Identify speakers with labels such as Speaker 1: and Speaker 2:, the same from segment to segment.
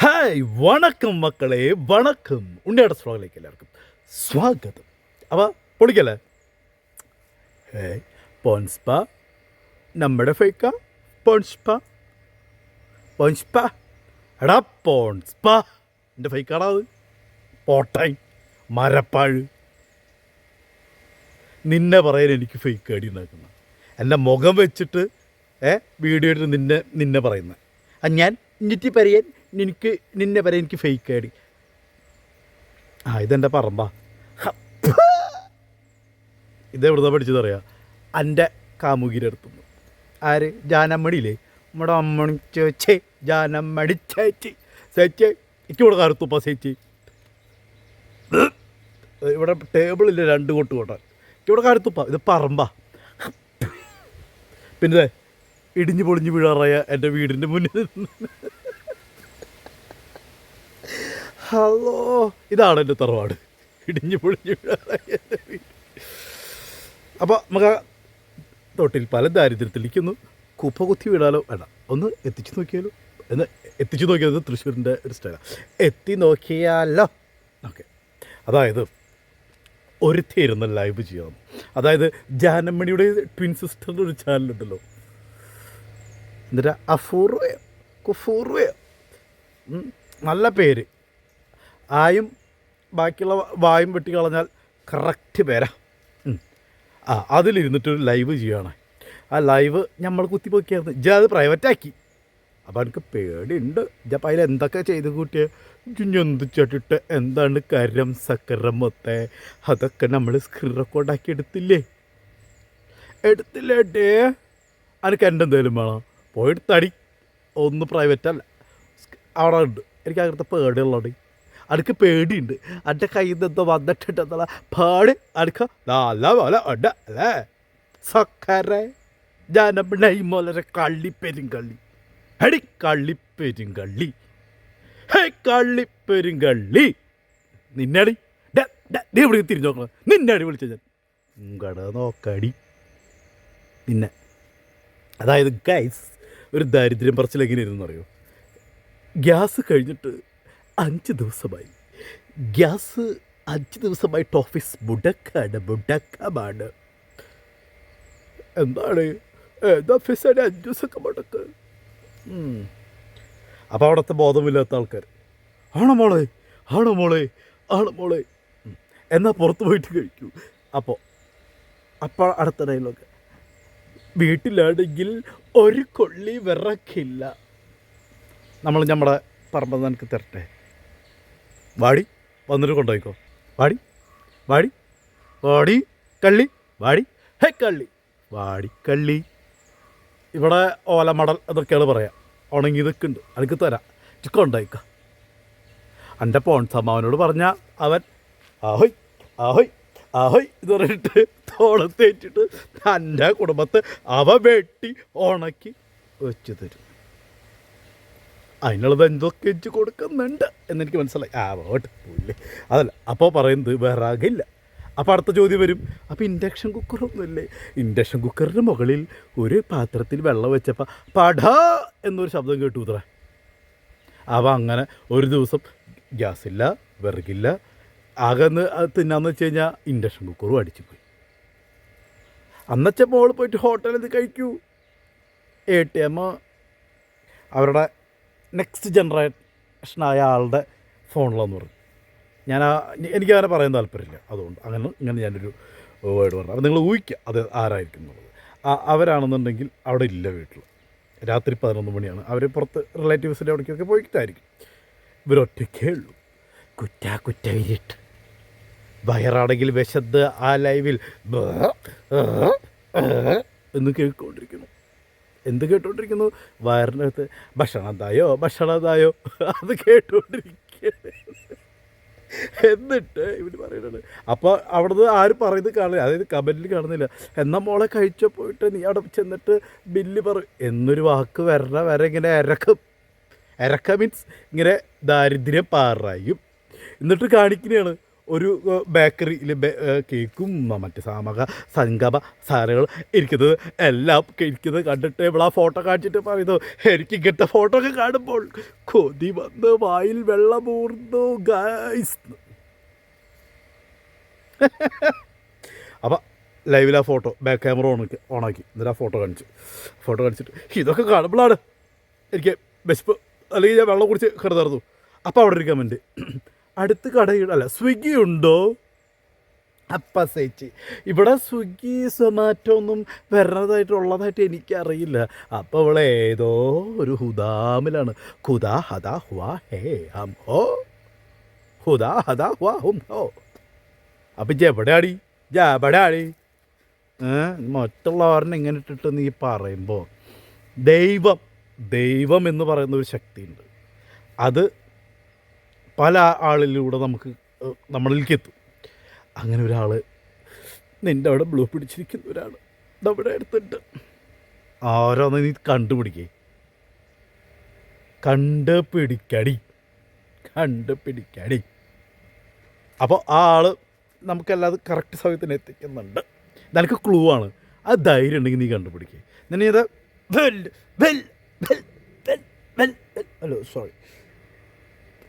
Speaker 1: Hi വണക്കം മക്കളെ, വണക്കം. ഉണ്ണിയുടെ സ്ട്രോഗിലേക്ക് എല്ലാവർക്കും സ്വാഗതം. അവ പൊളിക്കല്ലേ? ഹേയ് പോൺസ്പ, നമ്മുടെ ഫേക്ക പോൺസ്പ പോൺസ്പ. എടാ പോൺസ്പ, എൻ്റെ ഫേക്കാടാ അത്. പോട്ടായി മരപ്പാഴ്. നിന്നെ പറയാൻ എനിക്ക് ഫേക്ക് അടി ഉണ്ടാക്കുന്ന എൻ്റെ മുഖം വെച്ചിട്ട് വീഡിയോ എടുത്ത് നിന്നെ പറയുന്നത് ഞാൻ എന്നിട്ട് പറയാൻ എനിക്ക് നിന്നെ പറയാൻ എനിക്ക് ഫേക്ക് അടി. ഇതെൻ്റെ പറമ്പാ. ഇതെവിടുന്ന പഠിച്ചതറിയാം? എൻ്റെ കാമുകിൻ്റെ അടുത്തുനിന്ന്. ആര്? ജാനമ്മടിയില്ലേ, നമ്മുടെ അമ്മണി ചേച്ചി, ജാനമ്മടി ചേച്ചി. ചേച്ചി എനിക്കിവിടെ കറുത്തുപ്പ ചേച്ചി. ഇവിടെ ടേബിളില്ല, 2 കൊട്ട് കൊട്ടാൻ. ഇവിടെ കരുത്തുപ്പ. ഇത് പറമ്പാ. പിന്നെ ഇടിഞ്ഞു പൊളിഞ്ഞു വീഴാറായ എൻ്റെ വീടിൻ്റെ മുന്നിൽ നിന്ന്. ഹലോ, ഇതാണ് എൻ്റെ തറവാട്. ഇടിഞ്ഞു പൊളിഞ്ഞു വീഴാറായ എൻ്റെ വീട്. അപ്പോൾ നമുക്ക് തൊട്ടിൽ പല ദാരിദ്ര്യത്തിലിരിക്കുന്നു. കുപ്പ കുത്തി വീടാലോ? വേണ്ട, ഒന്ന് എത്തിച്ചു നോക്കിയാലോ? എന്ന് എത്തിച്ചു നോക്കിയത് തൃശ്ശൂരിൻ്റെ ഒരു സ്റ്റൈലാണ്. എത്തി നോക്കിയാലോ? ഓക്കെ. അതായത് ഒരുത്തിരുന്ന് ലൈവ് ചെയ്യണം. അതായത് ജാനമ്മണിയുടെ ട്വിൻ സിസ്റ്ററിൻ്റെ ഒരു ചാനലുണ്ടല്ലോ, എന്നിട്ട് അഫൂർവയോ കുഫൂർവയോ, നല്ല പേര്. ആയും ബാക്കിയുള്ള വായും വെട്ടി കളഞ്ഞാൽ കറക്റ്റ് പേരാ. അതിലിരുന്നിട്ടൊരു ലൈവ് ചെയ്യുകയാണ്. ആ ലൈവ് നമ്മൾ കുത്തിപ്പൊക്കിയായിരുന്നു. ഇജ്ജ അത് പ്രൈവറ്റാക്കി. അപ്പോൾ എനിക്ക് പേടിയുണ്ട്. ഇജ്ജപ്പം അതിൽ എന്തൊക്കെ ചെയ്ത് കൂട്ടിയ എന്ത് ചട്ടിട്ട് എന്താണ് കരം സക്കരം മൊത്തേ, അതൊക്കെ നമ്മൾ സ്ക്രീൻ റെക്കോർഡാക്കി എടുത്തില്ലേ ഡേ? എനിക്ക് എൻ്റെ എന്തെങ്കിലും വേണം, പോയിട്ട് തടി. ഒന്ന് പ്രൈവറ്റല്ല, അവിടെ ഉണ്ട്. എനിക്ക് അങ്ങനത്തെ പേടിയുള്ളത്. എനിക്ക് പേടിയുണ്ട്. എൻ്റെ കയ്യിൽ നിന്ന് എന്തോ വന്നിട്ടുണ്ടെന്നുള്ള പേടി എനിക്ക് നല്ല പോലെ ഉണ്ട് അല്ലേ? സക്കര ജനമൊലരെ കള്ളിപ്പെരുങ്കള്ളി. അടി കള്ളിപ്പെരുങ്കള്ളി. ഹേ കള്ളിപ്പെരുങ്കള്ളി. നിന്നടി നീ ഇവിടെ തിരിഞ്ഞു നോക്കണം. നിന്നെ അടി വിളിച്ച ഞാൻ കട നോക്കടി നിന്നെ. അതായത് ഗൈസ്, ഒരു ദാരിദ്ര്യം പറച്ചിൽ എങ്ങനെയായിരുന്നു അറിയോ? ഗ്യാസ് കഴിഞ്ഞിട്ട് 5 ദിവസമായി. ഗ്യാസ് 5 ദിവസമായിട്ട് ഓഫീസ് മുടക്കമാണ്. എന്താണ് ഓഫീസാണ് 5 ദിവസമൊക്കെ മുടക്ക്? അപ്പോൾ അവിടുത്തെ ബോധമില്ലാത്ത ആൾക്കാർ, ആണോ മോളെ, ആണോ മോളെ, ആണോ മോളെ, എന്നാൽ പുറത്ത് പോയിട്ട് കഴിക്കൂ. അപ്പോൾ അടുത്ത ഡയലോഗ്, വീട്ടിലാണെങ്കിൽ ഒരു കൊള്ളി വിറക്കില്ല. നമ്മുടെ പറമ്പ് എനിക്ക് തരട്ടെ, വാടി വന്നിട്ട് കൊണ്ടുപോയിക്കോ. വാടി വാടി വാടി കള്ളി, വാടി ഹേ കള്ളി, വാടി കള്ളി. ഇവിടെ ഓലമടൽ അതൊക്കെയാണ് പറയാം. ഉണങ്ങി നിൽക്കുന്നുണ്ട്, എനിക്ക് തരാം, കൊണ്ടുപോയിക്ക. എൻ്റെ പോൺസമ്മാവനോട് പറഞ്ഞാൽ അവൻ ആഹോയ് ആഹോയ് ആഹോയ് ഇത് പറഞ്ഞിട്ട് തോളത്തേറ്റിട്ട് എൻ്റെ കുടുംബത്തെ അവ വെട്ടി ഉണക്കി വെച്ച് തരും. അതിനുള്ളത് എന്തൊക്കെ വെച്ച് കൊടുക്കുന്നുണ്ട് എന്നെനിക്ക് മനസ്സിലായി. വോട്ട് പോയില്ലേ, അതല്ല. അപ്പോൾ പറയുന്നത് വിറകില്ല. അപ്പോൾ അടുത്ത ചോദ്യം വരും, അപ്പോൾ ഇൻഡക്ഷൻ കുക്കറൊന്നുമില്ലേ? ഇൻഡക്ഷൻ കുക്കറിൻ്റെ മുകളിൽ ഒരു പാത്രത്തിൽ വെള്ളം വെച്ചപ്പോൾ പടാ എന്നൊരു ശബ്ദം കേട്ടു ഇത്ര. അപ്പോൾ അങ്ങനെ ഒരു ദിവസം ഗ്യാസില്ല, വിറകില്ല, ആകെന്ന് തിന്നാന്ന് വെച്ച് കഴിഞ്ഞാൽ ഇൻഡക്ഷൻ കുക്കറും അടിച്ചു പോയി. അന്നച്ച മോൾ പോയിട്ട് ഹോട്ടലിൽ നിന്ന് കഴിക്കൂ. ATM അവരുടെ നെക്സ്റ്റ് ജനറേഷനായ ആളുടെ ഫോണിലെന്ന് പറഞ്ഞു. എനിക്കങ്ങനെ പറയാൻ താല്പര്യമില്ല, അതുകൊണ്ട് ഇങ്ങനെ ഞാനൊരു വേർഡ് പറഞ്ഞു. അപ്പോൾ നിങ്ങൾ ഊഹിക്കുക അത് ആരായിരിക്കും എന്നുള്ളത്. അവരാണെന്നുണ്ടെങ്കിൽ അവിടെ ഇല്ല വീട്ടിൽ. രാത്രി 11 മണിയാണ്. അവർ പുറത്ത് റിലേറ്റീവ്സിൻ്റെ അവിടേക്കൊക്കെ പോയിട്ടായിരിക്കും. ഇവരൊറ്റയ്ക്കേ ഉള്ളൂ. കുറ്റ വിരിട്ട് വയറാണെങ്കിൽ വിശദ് ആ ലൈവിൽ എന്ന് കേട്ടുകൊണ്ടിരിക്കുന്നു. എന്ത് കേട്ടുകൊണ്ടിരിക്കുന്നു? വയറിനകത്ത് ഭക്ഷണതായോ അത് കേട്ടുകൊണ്ടിരിക്കുക. എന്നിട്ട് ഇവർ പറയുന്നത്, അപ്പോൾ അവിടുന്ന് ആരും പറയുന്നത് കാണില്ല, അതായത് കമൻറ്റിൽ കാണുന്നില്ല. എന്നാൽ മോളെ കഴിച്ചോ, പോയിട്ട് നീ അവിടെ ചെന്നിട്ട് ബില്ല് പറയും എന്നൊരു വാക്ക് വരെ ഇങ്ങനെ ഇരക്ക മീൻസ് ഇങ്ങനെ ദാരിദ്ര്യം പാറായും. എന്നിട്ട് കാണിക്കുന്നതാണ് ഒരു ബേക്കറിയിൽ കേക്കും മറ്റ് സംഗമ സാധനങ്ങൾ ഇരിക്കുന്നത് എല്ലാം ഇരിക്കുന്നത് കണ്ടിട്ട് ഇവിടെ ആ ഫോട്ടോ കാണിച്ചിട്ട് പറയുന്നു എനിക്ക് ഇങ്ങനത്തെ ഫോട്ടോ ഒക്കെ കാണുമ്പോൾ കൊതി വന്ന് വായിൽ വെള്ളമൂർന്നു ഗൈസ്. അപ്പം ലൈവിൽ ആ ഫോട്ടോ ബാക്ക് ക്യാമറ ഓണാക്കി എന്നിട്ട് ആ ഫോട്ടോ കാണിച്ചിട്ട് ഇതൊക്കെ കാണുമ്പോഴാണ് എനിക്ക് വിശപ്പ് അല്ലെങ്കിൽ ഞാൻ വെള്ളം കുടിച്ച് കിടന്നായിരുന്നു. അപ്പോൾ അവിടെ ഒരു കമൻറ്റ്, അടുത്ത് കടയുണ്ട് സ്വിഗ്ഗി ഉണ്ടോ? അപ്പം ചേച്ചി ഇവിടെ സ്വിഗ്ഗി സൊമാറ്റോ ഒന്നും വരുന്നതായിട്ടുള്ളതായിട്ട് എനിക്കറിയില്ല. അപ്പോൾ അവളെ ഏതോ ഒരു ഹുദാമിലാണ്. ഖുദാ ഹദാ ഹുവാ ഹേ ഹം ഹോ, ഖുദാ ഹദാ ഹുവാ ഹും ഹോ. അപ്പം ജെവിടെയാടി മറ്റുള്ളവരനെ ഇങ്ങനെ ഇട്ടിട്ട് നീ പറയുമ്പോൾ ദൈവം എന്ന് പറയുന്ന ഒരു ശക്തിയുണ്ട്. അത് പല ആളിലൂടെ നമ്മളിലേക്ക് എത്തും. അങ്ങനെ ഒരാൾ നിൻ്റെ അവിടെ ബ്ലൂ പിടിച്ചിരിക്കുന്ന ഒരാൾ നമ്മുടെ അടുത്തുണ്ട്. ആരോന്ന് നീ കണ്ടുപിടിക്കടി. അപ്പോൾ ആ ആൾ നമുക്കല്ലാതെ കറക്റ്റ് സമയത്തിന് എത്തിക്കുന്നുണ്ട്. നിനക്ക് ക്ലൂ ആണ്. ആ ധൈര്യം ഉണ്ടെങ്കിൽ നീ കണ്ടുപിടിക്കുക. നിന്നെ ഇത്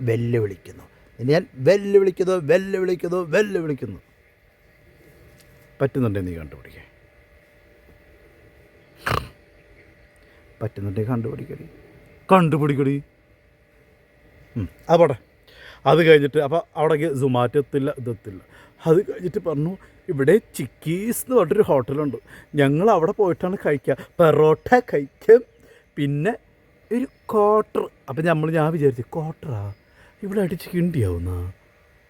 Speaker 1: വെല്ലുവിളിക്കുന്നു. ഞാൻ വെല്ലുവിളിക്കുന്നു. പറ്റുന്നുണ്ടെങ്കിൽ നീ കണ്ടുപിടിക്കടി. പോട്ടെ. അത് കഴിഞ്ഞിട്ട് അപ്പോൾ അവിടേക്ക് സുമാറ്റോ ഇതെത്തില്ല. അത് കഴിഞ്ഞിട്ട് പറഞ്ഞു ഇവിടെ ചിക്കീസ് എന്ന് പറഞ്ഞിട്ടൊരു ഹോട്ടലുണ്ട്, ഞങ്ങൾ അവിടെ പോയിട്ടാണ് കഴിക്കുക. പെറോട്ട കഴിക്കും, പിന്നെ ഒരു ക്വാർട്ടർ. അപ്പം ഞാൻ വിചാരിച്ചു ക്വാർട്ടറാ ഇവിടെ അടിച്ച് കിണ്ടിയാവുന്ന.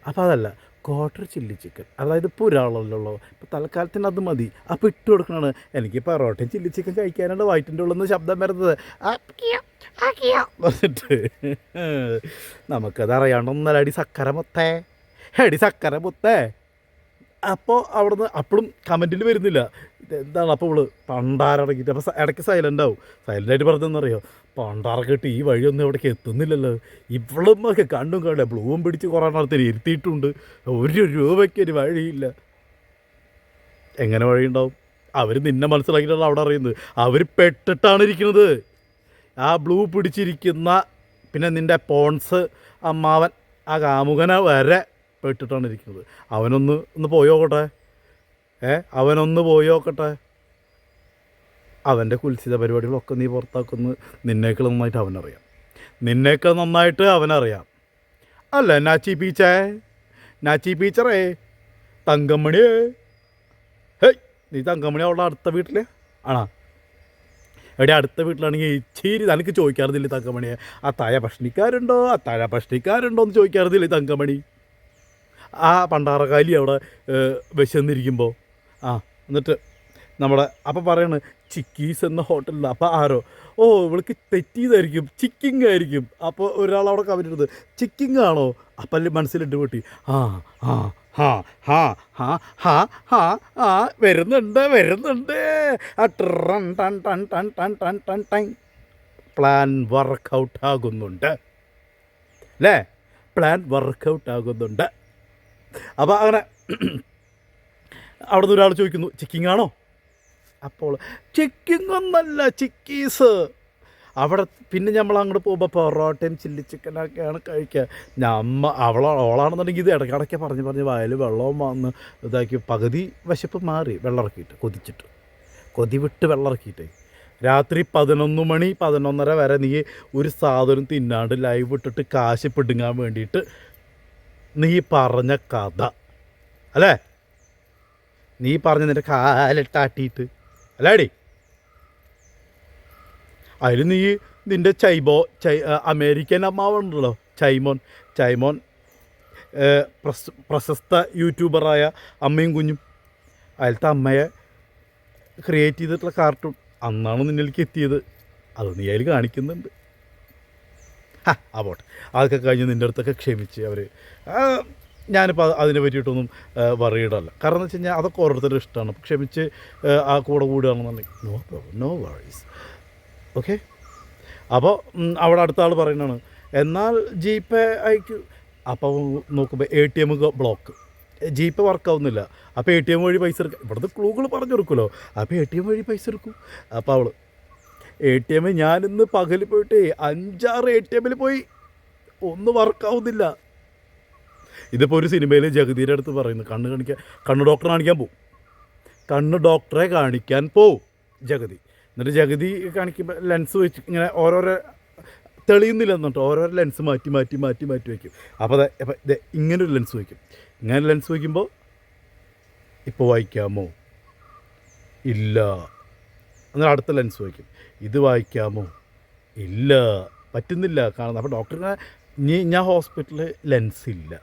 Speaker 1: അപ്പോൾ അതല്ല, ക്വാർട്ടർ ചില്ലി ചിക്കൻ. അതായത് ഇപ്പോൾ ഒരാളല്ലോ, ഇപ്പോൾ തൽക്കാലത്തിന് അത് മതി. അപ്പോൾ ഇട്ട് കൊടുക്കണതാണ്. എനിക്ക് പൊറോട്ടയും ചില്ലി ചിക്കൻ കഴിക്കാനാണ് വയറ്റിൻ്റെ ഉള്ളിൽ നിന്ന് ശബ്ദം വരുന്നത് പറഞ്ഞിട്ട്. നമുക്കത് അറിയാണ്ടൊന്നല്ലടി സക്കര മുത്തേ. അപ്പോൾ അവിടുന്ന് അപ്പോഴും കമൻറ്റിൽ വരുന്നില്ല എന്താണ്. അപ്പോൾ ഇവള് പണ്ടാരടക്കിയിട്ട് അപ്പോൾ ഇടയ്ക്ക് സൈലൻ്റായിട്ട് പറഞ്ഞതെന്നറിയോ, പണ്ടാറൊക്കെ ഇട്ട് ഈ വഴിയൊന്നും ഇവിടേക്ക് എത്തുന്നില്ലല്ലോ. ഇവളും ഒക്കെ കണ്ടും കാണില്ല, ബ്ലൂവും പിടിച്ച് കുറേ നാളത്തിന് ഇരുത്തിയിട്ടുണ്ട്. ₹1 ഒരു വഴിയില്ല. എങ്ങനെ വഴിയുണ്ടാവും? അവർ നിന്നെ മനസ്സിലാക്കിയിട്ടാണ് അവിടെ അറിയുന്നത്. അവർ പെട്ടിട്ടാണ് ഇരിക്കുന്നത്. ആ ബ്ലൂ പിടിച്ചിരിക്കുന്ന പിന്നെ നിൻ്റെ പോൺസ് അമ്മാവൻ ആ കാമുകനെ വരെ പെട്ടിട്ടാണ് ഇരിക്കുന്നത്. അവനൊന്ന് പോയോക്കട്ടെ. അവൻ്റെ കുൽസിത പരിപാടികളൊക്കെ നീ പുറത്താക്കുന്നത് നിന്നേക്കാൾ നന്നായിട്ട് അവനറിയാം. അല്ല നാച്ചി പീച്ചറേ തങ്കമണിയേ. നീ തങ്കമണി അവളുടെ അടുത്ത വീട്ടിലെ ആണോ? എവിടെ അടുത്ത വീട്ടിലാണെങ്കിൽ ഇച്ചിരി നിനക്ക് ചോദിക്കാറുന്നില്ലേ തങ്കമണിയെ? അത്താഴ ഭക്ഷണിക്കാരുണ്ടോ എന്ന് ചോദിക്കാറുന്നില്ലേ തങ്കമണി? ആ പണ്ടാറക്കാലി അവിടെ വിശന്നിരിക്കുമ്പോൾ എന്നിട്ട് നമ്മുടെ അപ്പം പറയാണ് ചിക്കീസ് എന്ന ഹോട്ടലിൽ. അപ്പോൾ ആരോ ഇവൾക്ക് തെറ്റിയതായിരിക്കും, ചിക്കിങ് ആയിരിക്കും. അപ്പോൾ ഒരാൾ അവിടെ കവരുന്നത് ചിക്കിങ് ആണോ? അപ്പം മനസ്സിലിട്ട് പൊട്ടി വരുന്നുണ്ട്. പ്ലാൻ വർക്കൗട്ട് ആകുന്നുണ്ട് അല്ലേ? അപ്പോൾ അങ്ങനെ അവിടെ നിന്ന് ഒരാൾ ചോദിക്കുന്നു ചിക്കിങ് ആണോ? അപ്പോൾ ചിക്കിങ് ഒന്നല്ല, ചിക്കീസ്. അവിടെ പിന്നെ നമ്മൾ അങ്ങോട്ട് പോകുമ്പോൾ പൊറോട്ടയും ചില്ലി ചിക്കനൊക്കെയാണ് കഴിക്കുക. ഓളാണെന്നുണ്ടെങ്കിൽ ഇത് ഇടയ്ക്കിടയ്ക്ക് പറഞ്ഞ് വയൽ വെള്ളവും വന്ന് ഇതാക്കി പകുതി വിശപ്പ് മാറി. കൊതി വിട്ട് വെള്ളമിറക്കിയിട്ട് രാത്രി 11 മണി 11:30 വരെ നീ ഒരു സാധനം തിന്നാണ്ട് ലൈവ് ഇട്ടിട്ട് കാശ് പിടുങ്ങാൻ വേണ്ടിയിട്ട് നീ പറഞ്ഞ കഥ അല്ലേ? നീ പറഞ്ഞ നിൻ്റെ കാലിട്ടാട്ടിയിട്ട് അല്ലേടി? അതിൽ നീ നിൻ്റെ അമേരിക്കൻ അമ്മാവുണ്ടല്ലോ ചൈമോൻ പ്രശസ്ത യൂട്യൂബറായ അമ്മയും കുഞ്ഞും, അതിലത്തെ അമ്മയെ ക്രിയേറ്റ് ചെയ്തിട്ടുള്ള കാർട്ടൂൺ അന്നാണ് നിന്നിലേക്ക് എത്തിയത്. അത് നീ അതിൽ കാണിക്കുന്നുണ്ട്. പോട്ടെ, അതൊക്കെ കഴിഞ്ഞ് നിൻ്റെ അടുത്തൊക്കെ ക്ഷമിച്ച് അവർ. ഞാനിപ്പോൾ അതിനെ പറ്റിയിട്ടൊന്നും വറിയിടല്ല. കാരണം എന്ന് വെച്ച് കഴിഞ്ഞാൽ അതൊക്കെ ഓരോരുത്തരുടെ ഇഷ്ടമാണ്. ക്ഷമിച്ച് ആ കൂടെ കൂടുകയാണെന്നുണ്ടെങ്കിൽ നോ വറീസ്. ഓക്കെ. അപ്പോൾ അവിടെ അടുത്ത ആൾ പറയുന്നതാണ് എന്നാൽ GPay അയക്കൂ. അപ്പോൾ നോക്കുമ്പോൾ ATM ബ്ലോക്ക്, ജീപ്പ് വർക്കാവുന്നില്ല. അപ്പോൾ ATM വഴി പൈസ എടുക്കുക. ഇവിടുത്തെ ക്ലൂകൾ പറഞ്ഞു കൊടുക്കുമല്ലോ. അപ്പോൾ ATM വഴി പൈസ എടുക്കും. അപ്പോൾ അവൾ ATM, ഞാനിന്ന് പകൽ പോയിട്ട് 5-6 ATM പോയി, ഒന്നും വർക്കാവുന്നില്ല. ഇതിപ്പോൾ ഒരു സിനിമയിൽ ജഗതിയുടെ അടുത്ത് പറയുന്നു, കണ്ണ് ഡോക്ടറെ കാണിക്കാൻ പോവും. കണ്ണ് ഡോക്ടറെ കാണിക്കാൻ പോവും ജഗതി. എന്നിട്ട് ജഗതി കാണിക്കുമ്പോൾ ലെൻസ് വെച്ച് ഇങ്ങനെ ഓരോരോ തെളിയുന്നില്ല എന്നിട്ട് ഓരോരോ ലെൻസ് മാറ്റി വയ്ക്കും. അപ്പോൾ ഇങ്ങനൊരു ലെൻസ് വയ്ക്കും. ഇങ്ങനെ ലെൻസ് വയ്ക്കുമ്പോൾ ഇപ്പോൾ വായിക്കാമോ? ഇല്ല. എന്നാൽ അടുത്ത ലെൻസ് വയ്ക്കും. ഇത് വായിക്കാമോ? ഇല്ല, പറ്റുന്നില്ല കാണുന്നത്. അപ്പോൾ ഡോക്ടറിനെ ഞാൻ ഹോസ്പിറ്റലിൽ ലെൻസ് ഇല്ല,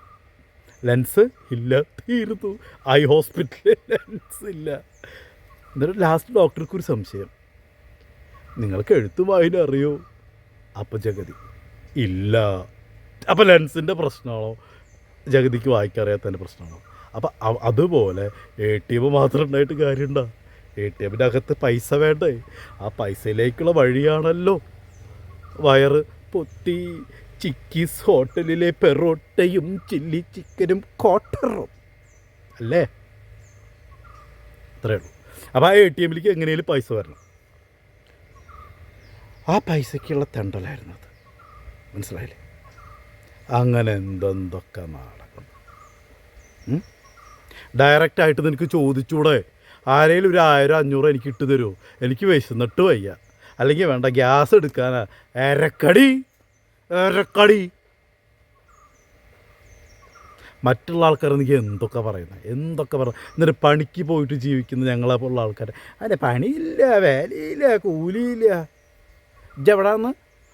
Speaker 1: തീർന്നു. ഐ ഹോസ്പിറ്റലിൽ ലെൻസ് ഇല്ല. എന്നിട്ട് ലാസ്റ്റ് ഡോക്ടർക്ക് ഒരു സംശയം, നിങ്ങൾക്ക് എഴുത്തും വായന അറിയോ? അപ്പോൾ ജഗതി ഇല്ല. അപ്പോൾ ലെൻസിൻ്റെ പ്രശ്നമാണോ? ജഗതിക്ക് വായിക്കറിയാത്തതിൻ്റെ പ്രശ്നമാണോ? അപ്പോൾ അതുപോലെ ATM മാത്രം ഉണ്ടായിട്ട് കാര്യമുണ്ടോ? ATMൻ്റെ അകത്ത് പൈസ വേണ്ടേ? ആ പൈസയിലേക്കുള്ള വഴിയാണല്ലോ വയറ് പൊത്തി ചിക്കീസ് ഹോട്ടലിലെ പെറോട്ടയും ചില്ലി ചിക്കനും ക്വാർട്ടറും അല്ലേ? അത്രയേ ഉള്ളൂ. അപ്പോൾ ആ ATMലേക്ക് എങ്ങനെയും പൈസ വരണം. ആ പൈസയ്ക്കുള്ള തെണ്ടലായിരുന്നു അത്. മനസ്സിലായില്ലേ? അങ്ങനെ എന്തൊക്കെ നാടകം. ഡയറക്റ്റായിട്ട് നിനക്ക് ചോദിച്ചൂടെ? ആരെങ്കിലും ഒരു 1000-500 എനിക്ക് ഇട്ട് തരുമോ? എനിക്ക് വിശന്നിട്ട് വയ്യ, അല്ലെങ്കിൽ വേണ്ട ഗ്യാസ് എടുക്കാനാ. എരക്കടി മറ്റുള്ള ആൾക്കാർ എനിക്ക് എന്തൊക്കെ പറയുന്നത്, എന്നിട്ട് പണിക്ക് പോയിട്ട് ജീവിക്കുന്ന ഞങ്ങളെപ്പോലുള്ള ആൾക്കാർ, അതിൻ്റെ പണിയില്ല, വേലയില്ല, കൂലിയില്ല. ഇജെവിടാന്ന്?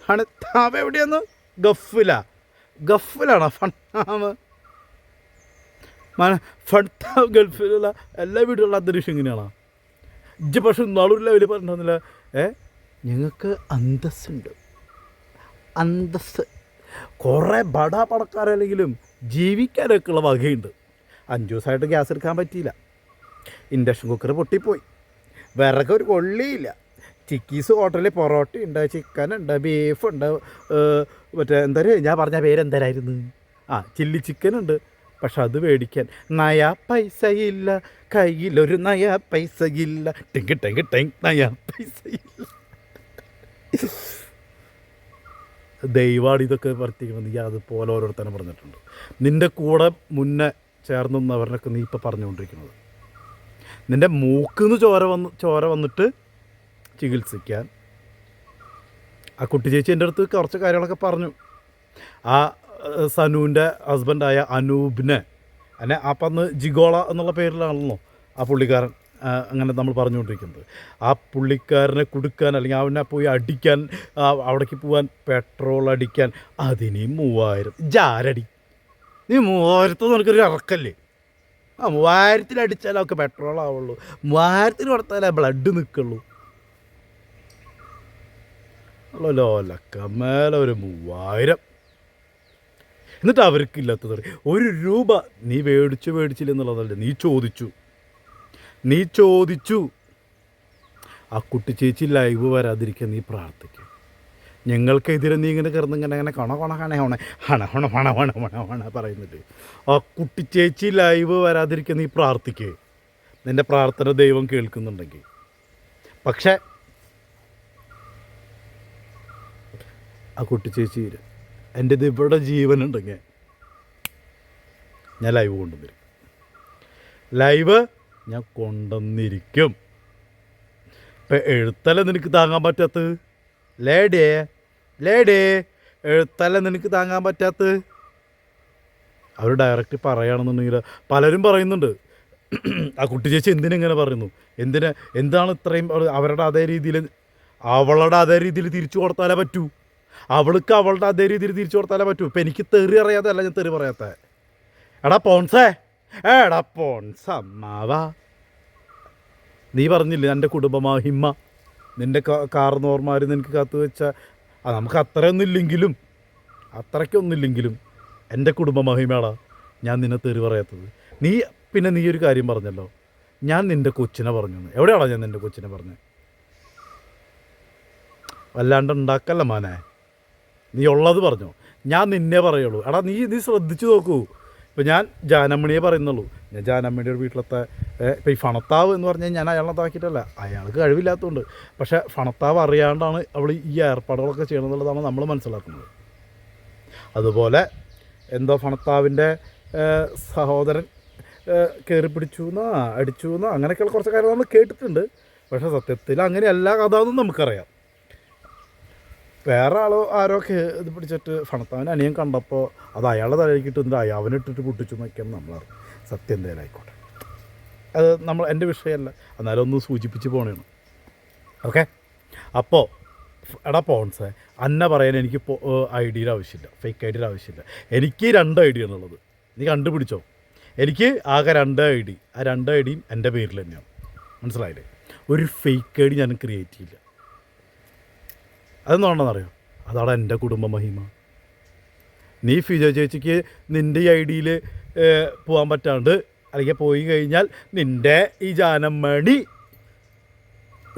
Speaker 1: ഹണത്താവ് എവിടെയാന്ന്? ഗൾഫിലാണോ? ഫൺതാവ് ഗൾഫിലുള്ള എല്ലാ വീടുകളിലും അന്തരീക്ഷം ഇങ്ങനെയാണോ? ഇജ്ജ് പക്ഷെ ഇന്നാളൊരു ലെവലിൽ പറഞ്ഞില്ല, ഞങ്ങൾക്ക് അന്തസ്സുണ്ട്. കുറേ പണക്കാരല്ലെങ്കിലും ജീവിക്കാനൊക്കെ ഉള്ള വകയുണ്ട്. 5 ദിവസമായിട്ട് ഗ്യാസ് എടുക്കാൻ പറ്റിയില്ല. ഇൻഡക്ഷൻ കുക്കർ പൊട്ടിപ്പോയി. വിറകൊരു കൊള്ളിയില്ല. ചിക്കീസ് ഹോട്ടലിൽ പൊറോട്ടയുണ്ട്, ചിക്കനുണ്ട്, ബീഫുണ്ട്, മറ്റേ ഞാൻ പറഞ്ഞ പേരെന്തരായിരുന്നു? ചില്ലി ചിക്കനുണ്ട്. പക്ഷെ അത് മേടിക്കാൻ നയാ പൈസയില്ല, കയ്യിലൊരു നയാ പൈസയില്ല, നയാ പൈസയില്ല. ദൈവാണ് ഇതൊക്കെ വർത്തിക്കുന്നത്. നീ അതുപോലെ ഓരോരുത്തരും പറഞ്ഞിട്ടുണ്ട്. നിൻ്റെ കൂടെ മുന്നേ ചേർന്നവരിനൊക്കെ നീ ഇപ്പോൾ പറഞ്ഞുകൊണ്ടിരിക്കുന്നത്. നിൻ്റെ മൂക്കിന്ന് ചോര വന്നിട്ട് ചികിത്സിക്കാൻ ആ കുട്ടി ചേച്ചി എൻ്റെ അടുത്ത് കുറച്ച് കാര്യങ്ങളൊക്കെ പറഞ്ഞു. ആ സനുവിൻ്റെ ഹസ്ബൻഡായ അനൂപിനെ അപ്പം അന്ന് ജിഗോള എന്നുള്ള പേരിലാണല്ലോ ആ പുള്ളിക്കാരൻ അങ്ങനെ നമ്മൾ പറഞ്ഞുകൊണ്ടിരിക്കുന്നത്. ആ പുള്ളിക്കാരനെ കൊടുക്കാൻ അല്ലെങ്കിൽ അവനെ പോയി അടിക്കാൻ, അവിടേക്ക് പോകാൻ പെട്രോൾ അടിക്കാൻ അതിന് 3000. ജാരടി നീ 3000 നിനക്കൊരു ഇറക്കല്ലേ? 3000 അടിച്ചാലേ അവർക്ക് പെട്രോൾ ആവുള്ളൂ. 3000 കൊടുത്താലേ ബ്ലഡ് നിൽക്കുള്ളൂ. ലോലക്കമേലെ ഒരു 3000. എന്നിട്ട് അവർക്കില്ലാത്തത് 1 രൂപ നീ മേടിച്ചില്ല എന്നുള്ളതല്ലേ, നീ ചോദിച്ചു. ആ കുട്ടി ചേച്ചി ലൈവ് വരാതിരിക്കാൻ നീ പ്രാർത്ഥിക്കും. ഞങ്ങൾക്കെതിരെ നീ ഇങ്ങനെ കിടന്നിങ്ങനെ ഹണ പറയുന്നുണ്ട്. ആ കുട്ടി ചേച്ചി ലൈവ് വരാതിരിക്കാൻ നീ പ്രാർത്ഥിക്കേ. നിൻ്റെ പ്രാർത്ഥന ദൈവം കേൾക്കുന്നുണ്ടെങ്കിൽ. പക്ഷേ ആ കുട്ടി ചേച്ചി എൻ്റെ ഇവിടെ ജീവനുണ്ടെങ്കിൽ ഞാൻ ലൈവ് കൊണ്ടുവന്നിരിക്കും. ഇപ്പം എഴുത്തല്ല നിനക്ക് താങ്ങാൻ പറ്റാത്തത്? ലേഡേ എഴുത്തല്ല നിനക്ക് താങ്ങാൻ പറ്റാത്തത്? അവർ ഡയറക്റ്റ് പറയുകയാണെന്നുണ്ടെങ്കിൽ പലരും പറയുന്നുണ്ട്, ആ കുട്ടി ചേച്ചി എന്തിനെങ്ങനെ പറയുന്നു, എന്താണ് ഇത്രയും അവരുടെ അതേ രീതിയിൽ തിരിച്ചു കൊടുത്താലേ പറ്റൂ. അവൾക്ക് അവളുടെ അതേ രീതിയിൽ തിരിച്ചു കൊടുത്താലേ പറ്റൂ. ഇപ്പം എനിക്ക് തെറി അറിയാതെ അല്ല ഞാൻ തെറി പറയാത്ത. എടാ പോൺസ അമ്മാവാ, നീ പറഞ്ഞില്ലേ എൻ്റെ കുടുംബമാഹിമ്മ, നിൻ്റെ കാർന്നോർമാർ നിനക്ക് കാത്തു വെച്ചാൽ നമുക്ക് അത്രയ്ക്കൊന്നുമില്ലെങ്കിലും എൻ്റെ കുടുംബമഹിമയാടാ ഞാൻ നിന്നെ തെറി പറയാത്തത്. നീ ഒരു കാര്യം പറഞ്ഞല്ലോ, ഞാൻ നിൻ്റെ കൊച്ചിനെ പറഞ്ഞു. എവിടെയാണോ ഞാൻ നിൻ്റെ കൊച്ചിനെ പറഞ്ഞത്? വല്ലാണ്ട് ഉണ്ടാക്കല്ല മോനെ, നീ ഉള്ളത് പറഞ്ഞോ. ഞാൻ നിന്നെ പറയുള്ളൂ. എടാ നീ ശ്രദ്ധിച്ചു നോക്കൂ. ഇപ്പോൾ ഞാൻ ജാനമണിയെ പറയുന്നുള്ളൂ. ഞാൻ ജാനമണിയുടെ വീട്ടിലത്തെ ഇപ്പോൾ ഈ ഫണത്താവ് എന്ന് പറഞ്ഞാൽ ഞാൻ അയാളെ താക്കിയിട്ടല്ല, അയാൾക്ക് കഴിവില്ലാത്തതുകൊണ്ട്. പക്ഷേ ഫണത്താവ് അറിയാണ്ടാണ് അവൾ ഈ ഏർപ്പാടുകളൊക്കെ ചെയ്യണമെന്നുള്ളതാണ് നമ്മൾ മനസ്സിലാക്കുന്നത്. അതുപോലെ എന്തോ ഫണത്താവിൻ്റെ സഹോദരൻ കയറി പിടിച്ചു എന്നോ അടിച്ചു എന്നോ അങ്ങനെയൊക്കെയുള്ള കുറച്ച് കാര്യങ്ങൾ നമ്മൾ കേട്ടിട്ടുണ്ട്. പക്ഷേ സത്യത്തിൽ അങ്ങനെയല്ല കഥ എന്നും നമുക്കറിയാം. വേറെ ആരോ ഇത് പിടിച്ചിട്ട് ഫണത്താവിൻ്റെ അനിയൻ കണ്ടപ്പോൾ അത് അയാളുടെ തലയിലേക്ക് ഇട്ട് അവനിട്ടിട്ട് പൊട്ടിച്ചു നോക്കിയാൽ നമ്മളറിയാം. സത്യം എന്തായാലും ആയിക്കോട്ടെ, അത് എൻ്റെ വിഷയമല്ല, എന്നാലും ഒന്ന് സൂചിപ്പിച്ച് പോകണേണ്. ഓക്കെ. അപ്പോൾ എടാ പോൺസേ, അന്ന പറയാൻ എനിക്ക് ഐഡിയുടെ ആവശ്യമില്ല, ഫേക്ക് ഐഡിയുടെ ആവശ്യമില്ല. എനിക്ക് 2 ഐഡിയ ആണുള്ളത്, നീ കണ്ടുപിടിച്ചോ. എനിക്ക് ആകെ 2 ഐ ഡി, ആ 2 ഐ ഡിയും എൻ്റെ പേരിൽ തന്നെയാണ്. മനസ്സിലായില്ലേ? ഒരു ഫേക്ക് ഐ ഡി ഞാൻ ക്രിയേറ്റ് ചെയ്യില്ല. അതെന്താണെന്നറിയോ? അതാണ് എൻ്റെ കുടുംബ മഹിമ. നീ ഫിജോ ചേച്ചിക്ക് നിൻ്റെ ഈ ഐ ഡിയിൽ പോകാൻ പറ്റാണ്ട് അല്ലെങ്കിൽ പോയി കഴിഞ്ഞാൽ നിൻ്റെ ഈ ജാനമണി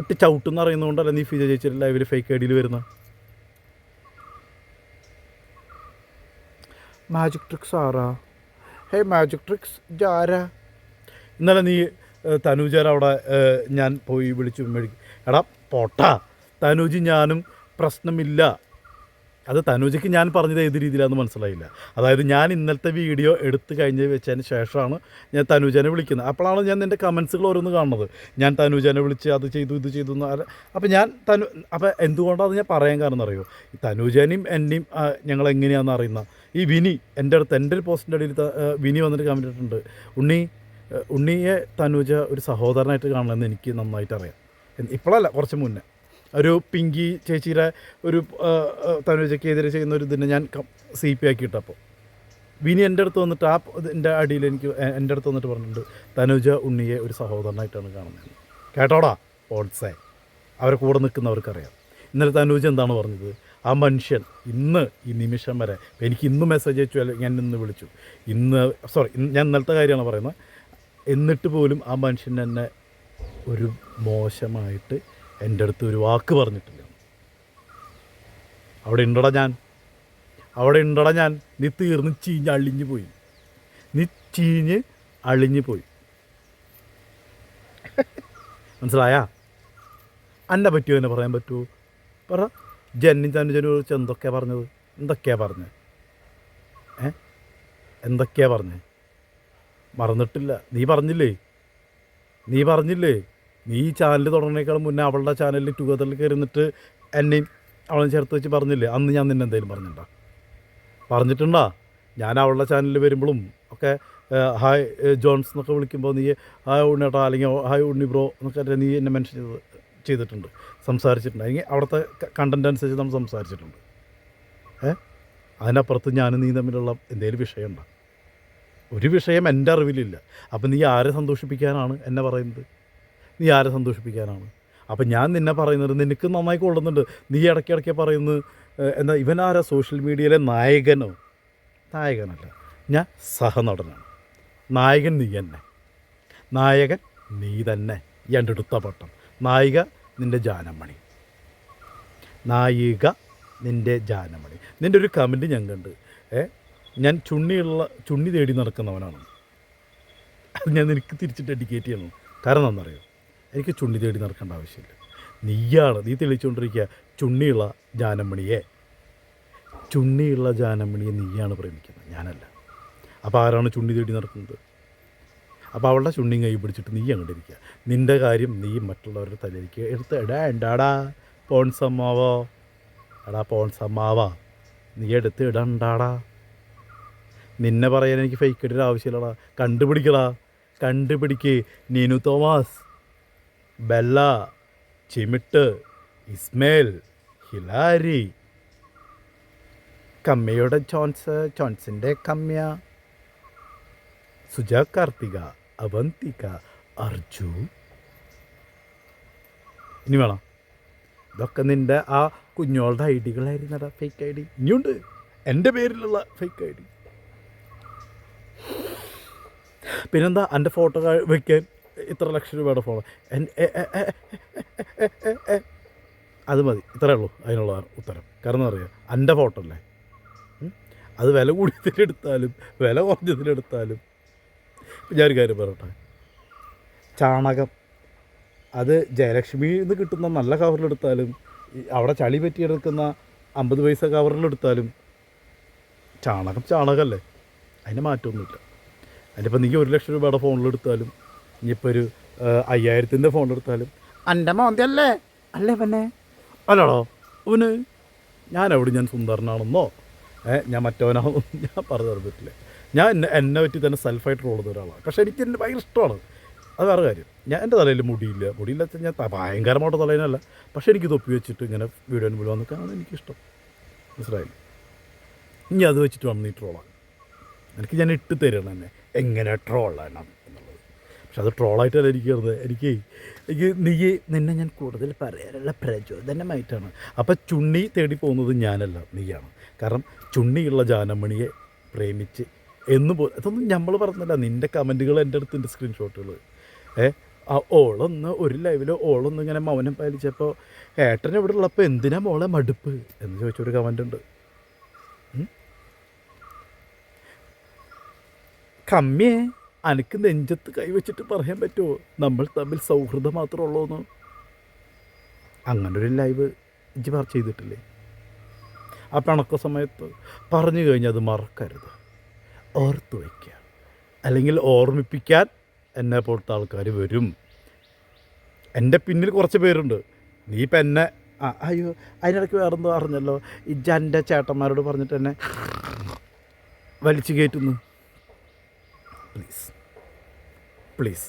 Speaker 1: ഇട്ട് ചവിട്ടെന്ന് അറിയുന്നതുകൊണ്ടല്ല നീ ഫിജോ ചേച്ചിയുടെ ലൈവിൽ ഫേക്ക് ഐ ഡിയിൽ വരുന്ന. മാജിക് ട്രിക്സ് ആറാ? ഹേ മാജിക് ട്രിക്സ് ജാരാ? ഇന്നലെ നീ തനൂജാൻ അവിടെ ഞാൻ പോയി വിളിച്ചു മേടിക്കും. എടാ പോട്ടാ, തനൂജ് ഞാനും പ്രശ്നമില്ല. അത് തനൂജയ്ക്ക് ഞാൻ പറഞ്ഞത് ഏത് രീതിയിലാണെന്ന് മനസ്സിലായില്ല. അതായത് ഞാൻ ഇന്നലത്തെ വീഡിയോ എടുത്ത് കഴിഞ്ഞ് വെച്ചതിന് ശേഷമാണ് ഞാൻ തനൂജനെ വിളിക്കുന്നത്. അപ്പോഴാണ് ഞാൻ നിൻ്റെ കമൻസുകൾ ഓരോന്ന് കാണുന്നത്. ഞാൻ തനൂജനെ വിളിച്ച് അത് ചെയ്തു ഇത് ചെയ്തു എന്ന്. അപ്പോൾ എന്തുകൊണ്ടാണ് ഞാൻ പറയാൻ കാരണം അറിയോ? ഈ തനൂജനെയും എന്നെയും ഞങ്ങൾ എങ്ങനെയാണെന്ന് അറിയുന്ന ഈ വിനി എൻ്റെ അടുത്ത് എൻ്റെ ഒരു പോസ്റ്റിൻ്റെ അടിയിൽ വിനി വന്നിട്ട് കമൻറ്റ് ഇട്ടിട്ടുണ്ട്, ഉണ്ണിയെ തനൂജ ഒരു സഹോദരനായിട്ട് കാണണമെന്ന് എനിക്ക് നന്നായിട്ട് അറിയാം. ഇപ്പോഴല്ല, കുറച്ച് മുന്നേ ഒരു പിങ്കി ചേച്ചിയുടെ ഒരു തനൂജയ്ക്കെതിരെ ചെയ്യുന്ന ഒരു ഇതിനെ ഞാൻ CP ആക്കിയിട്ടപ്പോൾ വിനി എൻ്റെ അടുത്ത് വന്നിട്ട് എൻ്റെ അടിയിൽ എൻ്റെ അടുത്ത് വന്നിട്ട് പറഞ്ഞിട്ടുണ്ട്, തനൂജ ഉണ്ണിയെ ഒരു സഹോദരനായിട്ടാണ് കാണുന്നത്. കേട്ടോടാ പോട്സേ, അവരെ കൂടെ നിൽക്കുന്നവർക്കറിയാം. ഇന്നലെ തനൂജ എന്താണ് പറഞ്ഞത്? ആ മനുഷ്യൻ ഇന്ന് ഈ നിമിഷം വരെ എനിക്ക് ഇന്ന് മെസ്സേജ് അയച്ചു, അല്ലെങ്കിൽ ഞാൻ ഇന്ന് വിളിച്ചു, ഞാൻ ഇന്നലത്തെ കാര്യമാണ് പറയുന്നത്. എന്നിട്ട് പോലും ആ മനുഷ്യൻ എന്നെ ഒരു മോശമായിട്ട് എൻ്റെ അടുത്ത് ഒരു വാക്ക് പറഞ്ഞിട്ടില്ല. അവിടെ ഉണ്ടടാ ഞാൻ. നീ തീർന്ന് ചീഞ്ഞ് അളിഞ്ഞു പോയി. മനസ്സിലായാ? എന്നെ പറ്റുമോ എന്നെ പറയാൻ പറ്റുമോ? പറ. ജന്നി തനുജനെ കുറിച്ച് എന്തൊക്കെയാണ് പറഞ്ഞത്? എന്തൊക്കെയാ പറഞ്ഞത്? മറന്നിട്ടില്ല. നീ പറഞ്ഞില്ലേ നീ ഈ ചാനൽ തുടങ്ങുന്നേക്കാളും മുന്നേ അവളുടെ ചാനലിൽ ടുഗദറിൽ കയറിന്നിട്ട് എന്നെയും അവളെ ചേർത്ത് വെച്ച് പറഞ്ഞില്ലേ? അന്ന് ഞാൻ നിന്നെ എന്തെങ്കിലും പറഞ്ഞിട്ടുണ്ടാ? ഞാൻ അവളുടെ ചാനലിൽ വരുമ്പോഴും ഒക്കെ ഹായ് ജോൺസ് എന്നൊക്കെ വിളിക്കുമ്പോൾ നീ ഹായ് ഉണ്ണിയേട്ടാ അല്ലെങ്കിൽ ഹായ് ഉണ്ണി ബ്രോ എന്നൊക്കെ നീ എന്നെ മെൻഷൻ ചെയ്തിട്ടുണ്ട്, സംസാരിച്ചിട്ടുണ്ട്. അല്ലെങ്കിൽ അവിടുത്തെ കണ്ടൻറ്റ് അനുസരിച്ച് നമ്മൾ സംസാരിച്ചിട്ടുണ്ട്. അതിനപ്പുറത്ത് ഞാനും നീ തമ്മിലുള്ള എന്തെങ്കിലും വിഷയമുണ്ടോ? ഒരു വിഷയം എൻ്റെ അറിവിലില്ല. അപ്പം നീ ആരെ സന്തോഷിപ്പിക്കാനാണ് എന്നെ പറയുന്നത്? അപ്പം ഞാൻ നിന്നെ പറയുന്നത് നിനക്ക് നന്നായി കൊള്ളുന്നുണ്ട്. നീ ഇടയ്ക്കിടയ്ക്ക് പറയുന്നത് എന്താ ഇവനാരാ സോഷ്യൽ മീഡിയയിലെ നായകനല്ല, ഞാൻ സഹനടനാണ്. നായകൻ നീ തന്നെ, നായകൻ നീ തന്നെ. എൻ്റെ അടുത്ത പട്ടം നായിക നിൻ്റെ ജാനമണി, നിൻ്റെ ഒരു കമൻറ്റ് ഞാൻ കണ്ട്, ഞാൻ ചുണ്ണി തേടി നടക്കുന്നവനാണ്. അത് ഞാൻ നിനക്ക് തിരിച്ച് ഡെഡിക്കേറ്റ് ചെയ്യണം. കാരണം എന്താണെന്നറിയോ? എനിക്ക് ചുണ്ണി തേടി നടക്കേണ്ട ആവശ്യമില്ല. നീ തെളിച്ചുകൊണ്ടിരിക്കുക ചുണ്ണിയുള്ള ജാനമണിയെ നീയാണ് പ്രേമിക്കുന്നത്, ഞാനല്ല. അപ്പോൾ ആരാണ് ചുണ്ണി തേടി നടക്കുന്നത്? അപ്പോൾ അവളുടെ ചുണ്ണിയും കൈ പിടിച്ചിട്ട് നീ അങ്ങോട്ടിരിക്കുക. നിൻ്റെ കാര്യം നീ മറ്റുള്ളവരുടെ തലയിലേക്ക് എടുത്ത് എന്താടാ പോൺസമ്മാവാ നീ എടുത്ത് ഇടണ്ടാടാ. നിന്നെ പറയാൻ എനിക്ക് ഫേക്ക് ഇടേണ്ട ആവശ്യമില്ലടാ. കണ്ടുപിടിക്ക്. നീനു തോമസ്, ബെല്ല, ചിമിട്ട്, ഇസ്മേൽ, ഹിലാരി, കമ്മയുടെ ജോൺസിൻ്റെ കമ്മ്യ, സുജ കാർത്തിക, അവന്തിക, അർജു. ഇനി വേണം. ഇതൊക്കെ നിൻ്റെ ആ കുഞ്ഞോളുടെ ഐഡികളായിരുന്നടാ, ഫേക്ക് ഐ ഡി. ഇനിയുണ്ട് എൻ്റെ പേരിലുള്ള ഫേക്ക് ഐ ഡി. പിന്നെന്താ എൻ്റെ ഫോട്ടോ വയ്ക്കാൻ ഇത്ര ലക്ഷം രൂപയുടെ ഫോട്ടോ? അത് മതി, ഇത്രയേ ഉള്ളൂ അതിനുള്ള ഉത്തരം. കാരണം അറിയാം എൻ്റെ ഫോട്ടോ അല്ലേ. അത് വില കൂടിയതിലെടുത്താലും വില കുറഞ്ഞതിലെടുത്താലും. ഞാനൊരു കാര്യം പറയട്ടെ, ചാണകം അത് ജയലക്ഷ്മിയിൽ നിന്ന് കിട്ടുന്ന നല്ല കവറിലെടുത്താലും അവിടെ ചളി പറ്റിയെടുക്കുന്ന 50 പൈസ കവറിലെടുത്താലും ചാണകമല്ലേ, അതിന് മാറ്റമൊന്നുമില്ല. അതിനിപ്പോൾ നീ 1 ലക്ഷം രൂപയുടെ ഫോണിലെടുത്താലും ഇനിയിപ്പോൾ ഒരു 5000ത്തിൻ്റെ ഫോണിലെടുത്താലും എൻ്റെ മോന്തല്ലേ അല്ലേ പിന്നെ അല്ലടോ അവന് ഞാൻ സുന്ദരനാണെന്നോ ഞാൻ മറ്റവനാണെന്നോ ഞാൻ പറഞ്ഞു തരാൻ പറ്റില്ല. ഞാൻ എന്നെ പറ്റി തന്നെ സെൽഫായിട്ട് റോൾ ചെയ്യുന്ന ഒരാളാണ്. പക്ഷേ എനിക്ക് എന്നെ ഭയങ്കര ഇഷ്ടമാണ്. അത് വേറെ കാര്യം. ഞാൻ എൻ്റെ തലയിൽ മുടിയില്ല വെച്ചാൽ ഞാൻ ഭയങ്കരമായിട്ട് തലേനല്ല, പക്ഷേ എനിക്ക് തൊപ്പി വെച്ചിട്ട് ഇങ്ങനെ വീഡിയോ മുന്നിൽ വന്നിട്ടാണ് എനിക്കിഷ്ടം. മനസ്സിലായില്ല? ഇനി അത് വെച്ചിട്ട് വന്ന് നീ ട്രോളാണ്. ഞാൻ ഇട്ട് തരണം എന്നെ എങ്ങനെ ട്രോളാണ് എന്നുള്ളത്. പക്ഷെ അത് ട്രോളായിട്ടല്ല എനിക്ക് നിന്നെ ഞാൻ കൂടുതൽ പറയാനുള്ള പ്രചോദനമായിട്ടാണ്. അപ്പം ചുണ്ണി തേടി പോകുന്നത് ഞാനല്ല, നീയാണ്. കാരണം ചുണ്ണിയുള്ള ജാനമണിയെ പ്രേമിച്ച് ഇതൊന്നും നമ്മൾ പറഞ്ഞല്ല, നിൻ്റെ കമൻറ്റുകൾ എൻ്റെ അടുത്തുണ്ട്, സ്ക്രീൻഷോട്ടുകൾ. ഓളൊന്ന് ഒരു ലൈവിൽ ഓളൊന്ന് ഇങ്ങനെ മൗനം പാലിച്ചപ്പോൾ ഏട്ടൻ ഇവിടെ ഉള്ളപ്പോൾ എന്തിനാ മോളെ മടുപ്പ് എന്ന് ചോദിച്ചൊരു കമൻ്റ് ഉണ്ട്. കമ്മിയെ അനക്ക് നെഞ്ചത്ത് കൈവച്ചിട്ട് പറയാൻ പറ്റുമോ നമ്മൾ തമ്മിൽ സൗഹൃദം മാത്രമേ ഉള്ളൂന്ന്? അങ്ങനൊരു ലൈവ് ചെയ്തിട്ടില്ലേ? ആ പിണക്ക സമയത്ത് പറഞ്ഞു കഴിഞ്ഞാൽ അത് മറക്കരുത്, ഓർത്തു വയ്ക്കുക. അല്ലെങ്കിൽ ഓർമ്മിപ്പിക്കാൻ എന്നെ പോലത്തെ ആൾക്കാർ വരും. എൻ്റെ പിന്നിൽ കുറച്ച് പേരുണ്ട്. നീ ഇപ്പം എന്നെ അയ്യോ അതിനിടയ്ക്ക് വേറെന്തോ അറിഞ്ഞല്ലോ, എൻ്റെ ചേട്ടന്മാരോട് പറഞ്ഞിട്ട് എന്നെ വലിച്ചു കയറ്റുന്നു. പ്ലീസ്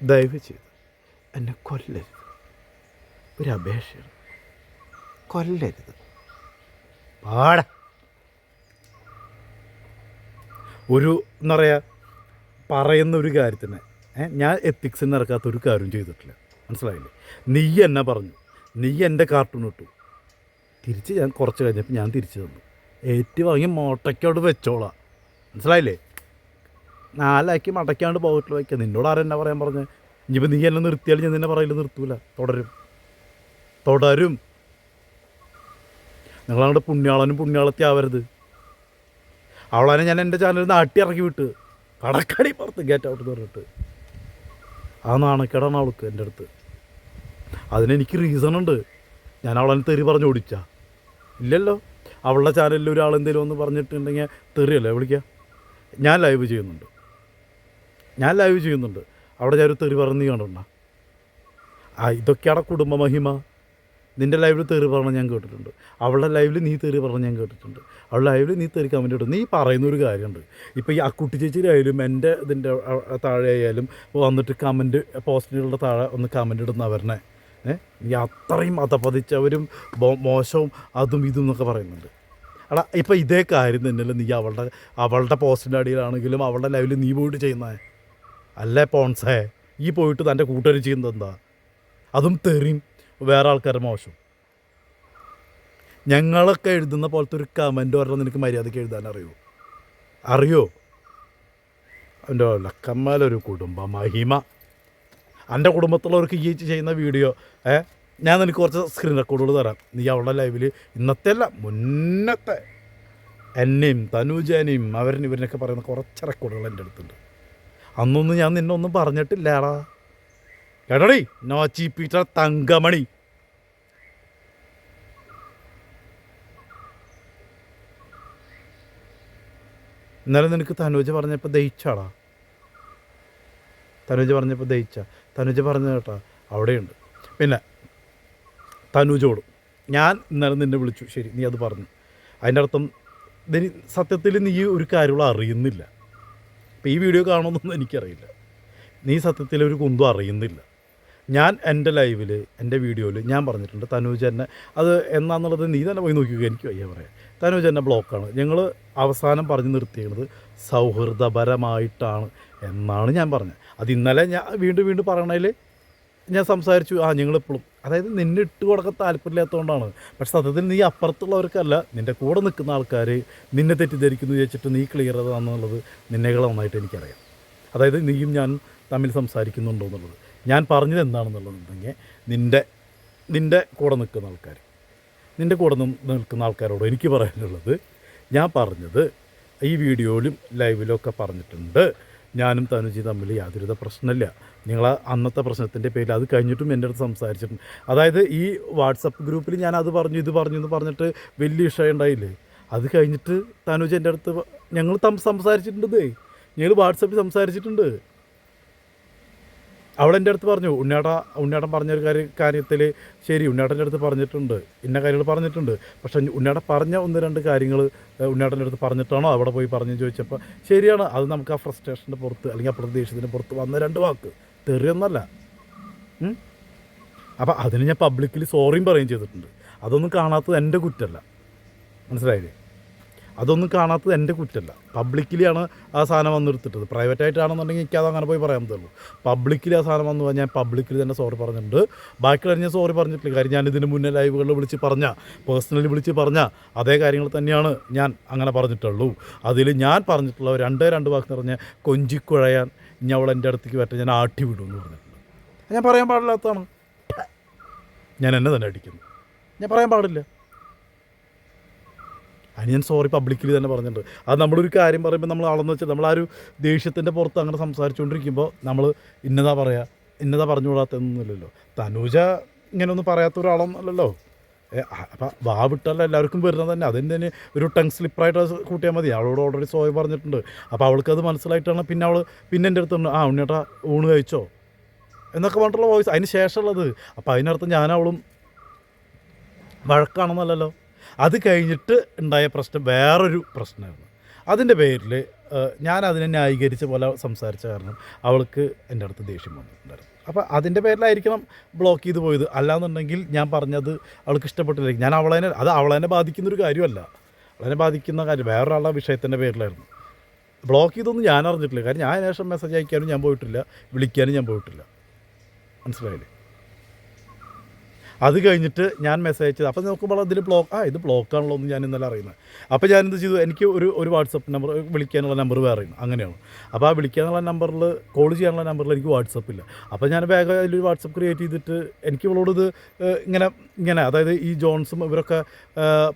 Speaker 1: ദയവ് ചെയ്ത് എന്നെ കൊല്ലരുത്. ഒരു അപേക്ഷയാണ്, കൊല്ലരുത്. പാട ഒരു എന്താ പറയുക, പറയുന്ന ഒരു കാര്യത്തിന് ഞാൻ എത്തിക്സിന് നടക്കാത്തൊരു കാര്യം ചെയ്തിട്ടില്ല. മനസ്സിലായില്ലേ? നീ എന്നെ പറഞ്ഞു, നീ എൻ്റെ കാർട്ടൂൺ ഇട്ടു, തിരിച്ച് ഞാൻ കുറച്ച് കഴിഞ്ഞപ്പോൾ ഞാൻ തിരിച്ചു തന്നു. വാങ്ങി മോട്ടയ്ക്കോട് വെച്ചോളാം. മനസ്സിലായില്ലേ? 4 മടക്കാണ്ട് പോകട്ടിൽ വയ്ക്കുക. നിന്നോട് ആരെന്നാ പറയാൻ പറഞ്ഞ്? ഇനിയിപ്പോൾ നീ എന്നെ നിർത്തിയാലും ഞാൻ നിന്നെ പറയില്ല, നിർത്തൂല, തുടരും. നിങ്ങളങ്ങോട്ട് പുണ്യാളത്തി ആവരുത്. അവളെ ഞാൻ എൻ്റെ ചാനലിൽ നാട്ടി ഇറക്കി വിട്ട് കടക്കടി പുറത്ത് ഗേറ്റ് ഔട്ട് പറഞ്ഞിട്ട് ആ നാണക്കേടാണ് അവൾക്ക് എൻ്റെ അടുത്ത്. അതിനെനിക്ക് റീസണുണ്ട്. ഞാൻ അവളെ തെറി പറഞ്ഞു ഓടിച്ചാ ഇല്ലല്ലോ. അവളുടെ ചാനലിൽ ഒരാളെന്തെങ്കിലും ഒന്ന് പറഞ്ഞിട്ടുണ്ടെങ്കിൽ തെറിയല്ലേ വിളിക്കുക? ഞാൻ ലൈവ് ചെയ്യുന്നുണ്ട്. അവിടെ ഞാനൊരു തെറി പറഞ്ഞ് നീ കണ്ടിട്ടുണ്ടോ? ഇതൊക്കെയാണ് കുടുംബ മഹിമ. നിൻ്റെ ലൈവിൽ തെറി പറഞ്ഞ ഞാൻ കേട്ടിട്ടുണ്ട്, അവളുടെ ലൈവിൽ നീ തെറി പറഞ്ഞ ഞാൻ കേട്ടിട്ടുണ്ട്, അവളുടെ ലൈവിൽ നീ തെറി കമൻറ്റ് ഇട്ടു. നീ പറയുന്നൊരു കാര്യമുണ്ട്. ഇപ്പോൾ ഈ കുട്ടി ചേച്ചിയുടെ ആയാലും എൻ്റെ ഇതിൻ്റെ താഴെ ആയാലും വന്നിട്ട് കമൻറ്റ് പോസ്റ്റുകളുടെ താഴെ ഒന്ന് കമൻറ്റ് ഇടുന്നവരനെ നീ അത്രയും അധപതിച്ചവരും മോശവും അതും ഇതും എന്നൊക്കെ പറയുന്നുണ്ട്. എടാ ഇപ്പോൾ ഇതേ കാര്യം തന്നെയല്ലേ നീ അവളുടെ പോസ്റ്റിൻ്റെ അടിയിലാണെങ്കിലും അവളുടെ ലൈവിൽ നീ പോയിട്ട് ചെയ്യുന്നത് അല്ലേ? പോൺസേ ഈ പോയിട്ട് തൻ്റെ കൂട്ടുകാർ ചെയ്യുന്നത് എന്താ? അതും തെറിയും വേറെ ആൾക്കാരുടെ മോശം. ഞങ്ങളൊക്കെ എഴുതുന്ന പോലത്തെ ഒരു കമൻറ്റ് പറഞ്ഞാൽ നിനക്ക് മര്യാദയ്ക്ക് എഴുതാൻ അറിയോ? അവൻ്റെ ലക്കന്മാരൊരു കുടുംബ മഹിമ. എൻ്റെ കുടുംബത്തുള്ളവർക്ക് ഈ ചെയ്യുന്ന വീഡിയോ ഞാൻ നിനക്ക് കുറച്ച് സ്ക്രീൻ റെക്കോർഡുകൾ തരാം. നീ അവളുടെ ലൈവിൽ ഇന്നത്തെ അല്ല മുന്നത്തെ എന്നെയും തനൂജേനെയും ഇവരിനൊക്കെ പറയുന്ന കുറച്ച് റെക്കോർഡുകൾ എൻ്റെ അടുത്തുണ്ട്. അന്നൊന്നും ഞാൻ നിന്നെ ഒന്നും പറഞ്ഞിട്ടില്ലാടാ. കേട്ടോടി നോച്ചി പീറ്റർ തങ്കമണി. ഇന്നലെ നിനക്ക് തനൂജ പറഞ്ഞപ്പോൾ ദഹിച്ചാടാ. തനൂജ പറഞ്ഞ കേട്ടാ അവിടെയുണ്ട്. പിന്നെ തനൂജോട് ഞാൻ ഇന്നലെ നിന്നെ വിളിച്ചു, ശരി നീ അത് പറഞ്ഞു. അതിൻ്റെ അർത്ഥം സത്യത്തിൽ നീ ഒരു കാര്യങ്ങളും അറിയുന്നില്ല. ഇപ്പോൾ ഈ വീഡിയോ കാണുമെന്നൊന്നും എനിക്കറിയില്ല. നീ സത്യത്തിൽ ഒരു കുന്തും അറിയുന്നില്ല. ഞാൻ എൻ്റെ ലൈവിൽ എൻ്റെ വീഡിയോയിൽ ഞാൻ പറഞ്ഞിട്ടുണ്ട് തനൂജ എന്നെ, അത് എന്നാന്നുള്ളത് നീ തന്നെ പോയി നോക്കിക്കുക, എനിക്ക് വയ്യ പറയാം. തനൂജ എന്നെ ബ്ലോക്കാണ്. ഞങ്ങൾ അവസാനം പറഞ്ഞു നിർത്തിയത് സൗഹൃദപരമായിട്ടാണ് എന്നാണ് ഞാൻ പറഞ്ഞത്. അത് ഇന്നലെ ഞാൻ വീണ്ടും പറയണതിൽ ഞാൻ സംസാരിച്ചു. ഞങ്ങളിപ്പോഴും അതായത് നിന്നെ ഇട്ട് കൊടുക്കാൻ താല്പര്യമില്ലാത്തതുകൊണ്ടാണ്. പക്ഷെ സത്യത്തിൽ നീ അപ്പുറത്തുള്ളവർക്കല്ല, നിൻ്റെ കൂടെ നിൽക്കുന്ന ആൾക്കാർ നിന്നെ തെറ്റിദ്ധരിക്കുന്നു വിചാരിച്ചിട്ട് നീ ക്ലിയർ ചെയ്തതാണെന്നുള്ളത് നിന്നെകൾ നന്നായിട്ട് എനിക്കറിയാം. അതായത് നീയും ഞാൻ തമ്മിൽ സംസാരിക്കുന്നുണ്ടോ എന്നുള്ളത്. ഞാൻ പറഞ്ഞത് എന്താണെന്നുള്ളതുണ്ടെങ്കിൽ നിൻ്റെ കൂടെ നിൽക്കുന്ന ആൾക്കാരോട് എനിക്ക് പറയാനുള്ളത്, ഞാൻ പറഞ്ഞത് ഈ വീഡിയോയിലും ലൈവിലും ഒക്കെ പറഞ്ഞിട്ടുണ്ട്, ഞാനും തനുജി തമ്മിൽ യാതൊരുവിധ പ്രശ്നമില്ല. നിങ്ങൾ അന്നത്തെ പ്രശ്നത്തിൻ്റെ പേരിൽ അത് കഴിഞ്ഞിട്ടും എൻ്റെ അടുത്ത് സംസാരിച്ചിട്ടുണ്ട്. അതായത് ഈ വാട്സപ്പ് ഗ്രൂപ്പിൽ ഞാൻ അത് പറഞ്ഞു ഇത് പറഞ്ഞു എന്ന് പറഞ്ഞിട്ട് വലിയ വിഷയം ഉണ്ടായില്ലേ, അത് കഴിഞ്ഞിട്ട് തനുജ് എൻ്റെ അടുത്ത് ഞങ്ങൾ സംസാരിച്ചിട്ടുണ്ട്, ഞങ്ങൾ വാട്സപ്പിൽ സംസാരിച്ചിട്ടുണ്ട്. അവളെൻ്റെ അടുത്ത് പറഞ്ഞു, ഉണ്ണിയേട്ടൻ പറഞ്ഞൊരു കാര്യത്തിൽ ശരി, ഉണ്ണിയേട്ടൻ്റെ അടുത്ത് പറഞ്ഞിട്ടുണ്ട്, ഇന്ന കാര്യങ്ങൾ പറഞ്ഞിട്ടുണ്ട്, പക്ഷേ ഉണ്ണിയേട്ടൻ പറഞ്ഞ 1-2 കാര്യങ്ങൾ ഉണ്ണിയേട്ടൻ്റെ അടുത്ത് പറഞ്ഞിട്ടാണോ അവിടെ പോയി പറഞ്ഞു ചോദിച്ചപ്പോൾ ശരിയാണ്, അത് നമുക്ക് ആ ഫ്രസ്ട്രേഷൻ്റെ പുറത്ത് അല്ലെങ്കിൽ ആ പ്രദേശത്തിൻ്റെ പുറത്ത് വന്ന 2 വാക്ക്, തെറിയൊന്നല്ല. അപ്പോൾ അതിന് ഞാൻ പബ്ലിക്കിൽ സോറിയും പറയുകയും ചെയ്തിട്ടുണ്ട്. അതൊന്നും കാണാത്തത് എൻ്റെ കുറ്റമല്ല, മനസ്സിലായില്ലേ? അതൊന്നും കാണാത്തത് എൻ്റെ കുറ്റമല്ല. പബ്ലിക്കിലാണ് ആ സാധനം വന്നെടുത്തിട്ടത്. പ്രൈവറ്റായിട്ടാണെന്നുണ്ടെങ്കിൽ എനിക്കത് അങ്ങനെ പോയി പറയാൻ പറ്റുള്ളൂ. പബ്ലിക്കിൽ ആ സാധനം വന്നു ഞാൻ പബ്ലിക്കിൽ തന്നെ സോറി പറഞ്ഞിട്ടുണ്ട്. ബാക്കിയുള്ള ഞാൻ സോറി പറഞ്ഞിട്ടില്ല. കാര്യം ഞാൻ ഇതിന് മുന്നേ ലൈവുകളിൽ വിളിച്ച് പേഴ്സണലി വിളിച്ച് പറഞ്ഞ അതേ കാര്യങ്ങൾ തന്നെയാണ് ഞാൻ അങ്ങനെ പറഞ്ഞിട്ടുള്ളൂ. അതിൽ ഞാൻ പറഞ്ഞിട്ടുള്ള 2 വാക്ക് പറഞ്ഞ കൊഞ്ചിക്കുഴയാൻ ഇനി അവൾ എൻ്റെ അടുത്തേക്ക് പറ്റാൻ ഞാൻ ആട്ടി വിടുമെന്ന് പറഞ്ഞിട്ടുണ്ട്. ഞാൻ പറയാൻ പാടില്ലാത്തതാണ്. ഞാൻ എന്നെ തന്നെ അടിക്കുന്നു. ഞാൻ പറയാൻ പാടില്ല. അതിന് ഞാൻ സോറി പബ്ലിക്കിൽ തന്നെ പറഞ്ഞിട്ടുണ്ട്. അത് നമ്മളൊരു കാര്യം പറയുമ്പോൾ നമ്മൾ ആളെന്ന് വെച്ചാൽ നമ്മൾ ആ ഒരു ദേഷ്യത്തിൻ്റെ പുറത്ത് അങ്ങനെ സംസാരിച്ചുകൊണ്ടിരിക്കുമ്പോൾ നമ്മൾ ഇന്നതാ പറഞ്ഞുകൂടാത്തൊന്നുമില്ലല്ലോ. തനൂജ ഇങ്ങനെയൊന്നും പറയാത്ത ഒരാളൊന്നുമല്ലല്ലോ. അപ്പം വിട്ടല്ല എല്ലാവർക്കും വരുന്നത് തന്നെ. അതിന് തന്നെ ഒരു ടങ് സ്ലിപ്പറായിട്ട് കൂട്ടിയാൽ മതി. അവളോട് ഓൾറെഡി സോറി പറഞ്ഞിട്ടുണ്ട്. അപ്പോൾ അവൾക്കത് മനസ്സിലായിട്ടാണ് പിന്നെ എൻ്റെ അടുത്തുണ്ട് ഉണ്ണിയേട്ടാ ഊണ് കഴിച്ചോ എന്നൊക്കെ പറഞ്ഞിട്ടുള്ള വോയിസ് അതിന് ശേഷമുള്ളത്. അപ്പോൾ അതിനർത്ഥം ഞാനവളും വഴക്കാണെന്നല്ലല്ലോ. അത് കഴിഞ്ഞിട്ട് ഉണ്ടായ പ്രശ്നം വേറൊരു പ്രശ്നമായിരുന്നു. അതിൻ്റെ പേരിൽ ഞാൻ അതിനെ ന്യായീകരിച്ച പോലെ സംസാരിച്ച കാരണം അവൾക്ക് എൻ്റെ അടുത്ത് ദേഷ്യം വന്നിട്ടുണ്ടായിരുന്നു. അപ്പോൾ അതിൻ്റെ പേരിലായിരിക്കണം ബ്ലോക്ക് ചെയ്ത് പോയത്. അല്ലാന്നുണ്ടെങ്കിൽ ഞാൻ പറഞ്ഞത് അവൾക്ക് ഇഷ്ടപ്പെട്ടില്ല. ഞാൻ അവളെന്നെ ബാധിക്കുന്നൊരു കാര്യമല്ല. അവളെന്നെ ബാധിക്കുന്ന കാര്യം വേറൊരാളുടെ വിഷയത്തിൻ്റെ പേരിലായിരുന്നു. ബ്ലോക്ക് ചെയ്തൊന്നും ഞാൻ അറിഞ്ഞിട്ടില്ല. കാര്യം ഞാൻ ശേഷം മെസ്സേജ് അയക്കാനും ഞാൻ പോയിട്ടില്ല, വിളിക്കാനും ഞാൻ പോയിട്ടില്ല. മനസ്സിലായില്ലേ? അത് കഴിഞ്ഞിട്ട് ഞാൻ മെസ്സേജ് അയച്ചത്. അപ്പോൾ നോക്കുമ്പോൾ ഇതിൽ ഇത് ബ്ലോക്കാണല്ലോ എന്ന് ഞാൻ ഇന്നലെ അറിയുന്നത്. അപ്പോൾ ഞാനെന്ത് ചെയ്തു, എനിക്ക് ഒരു വാട്സപ്പ് നമ്പർ, വിളിക്കാനുള്ള നമ്പർ വേറെ അറിയണം, അങ്ങനെയാണ്. അപ്പോൾ ആ വിളിക്കാനുള്ള നമ്പറിൽ കോൾ ചെയ്യാനുള്ള നമ്പറിൽ എനിക്ക് വാട്സപ്പില്ല. അപ്പോൾ ഞാൻ വേഗം അതിലൊരു വാട്സപ്പ് ക്രിയേറ്റ് ചെയ്തിട്ട് എനിക്ക് ഇവളോട് ഇത് ഇങ്ങനെ അതായത് ഈ ജോൺസും ഇവരൊക്കെ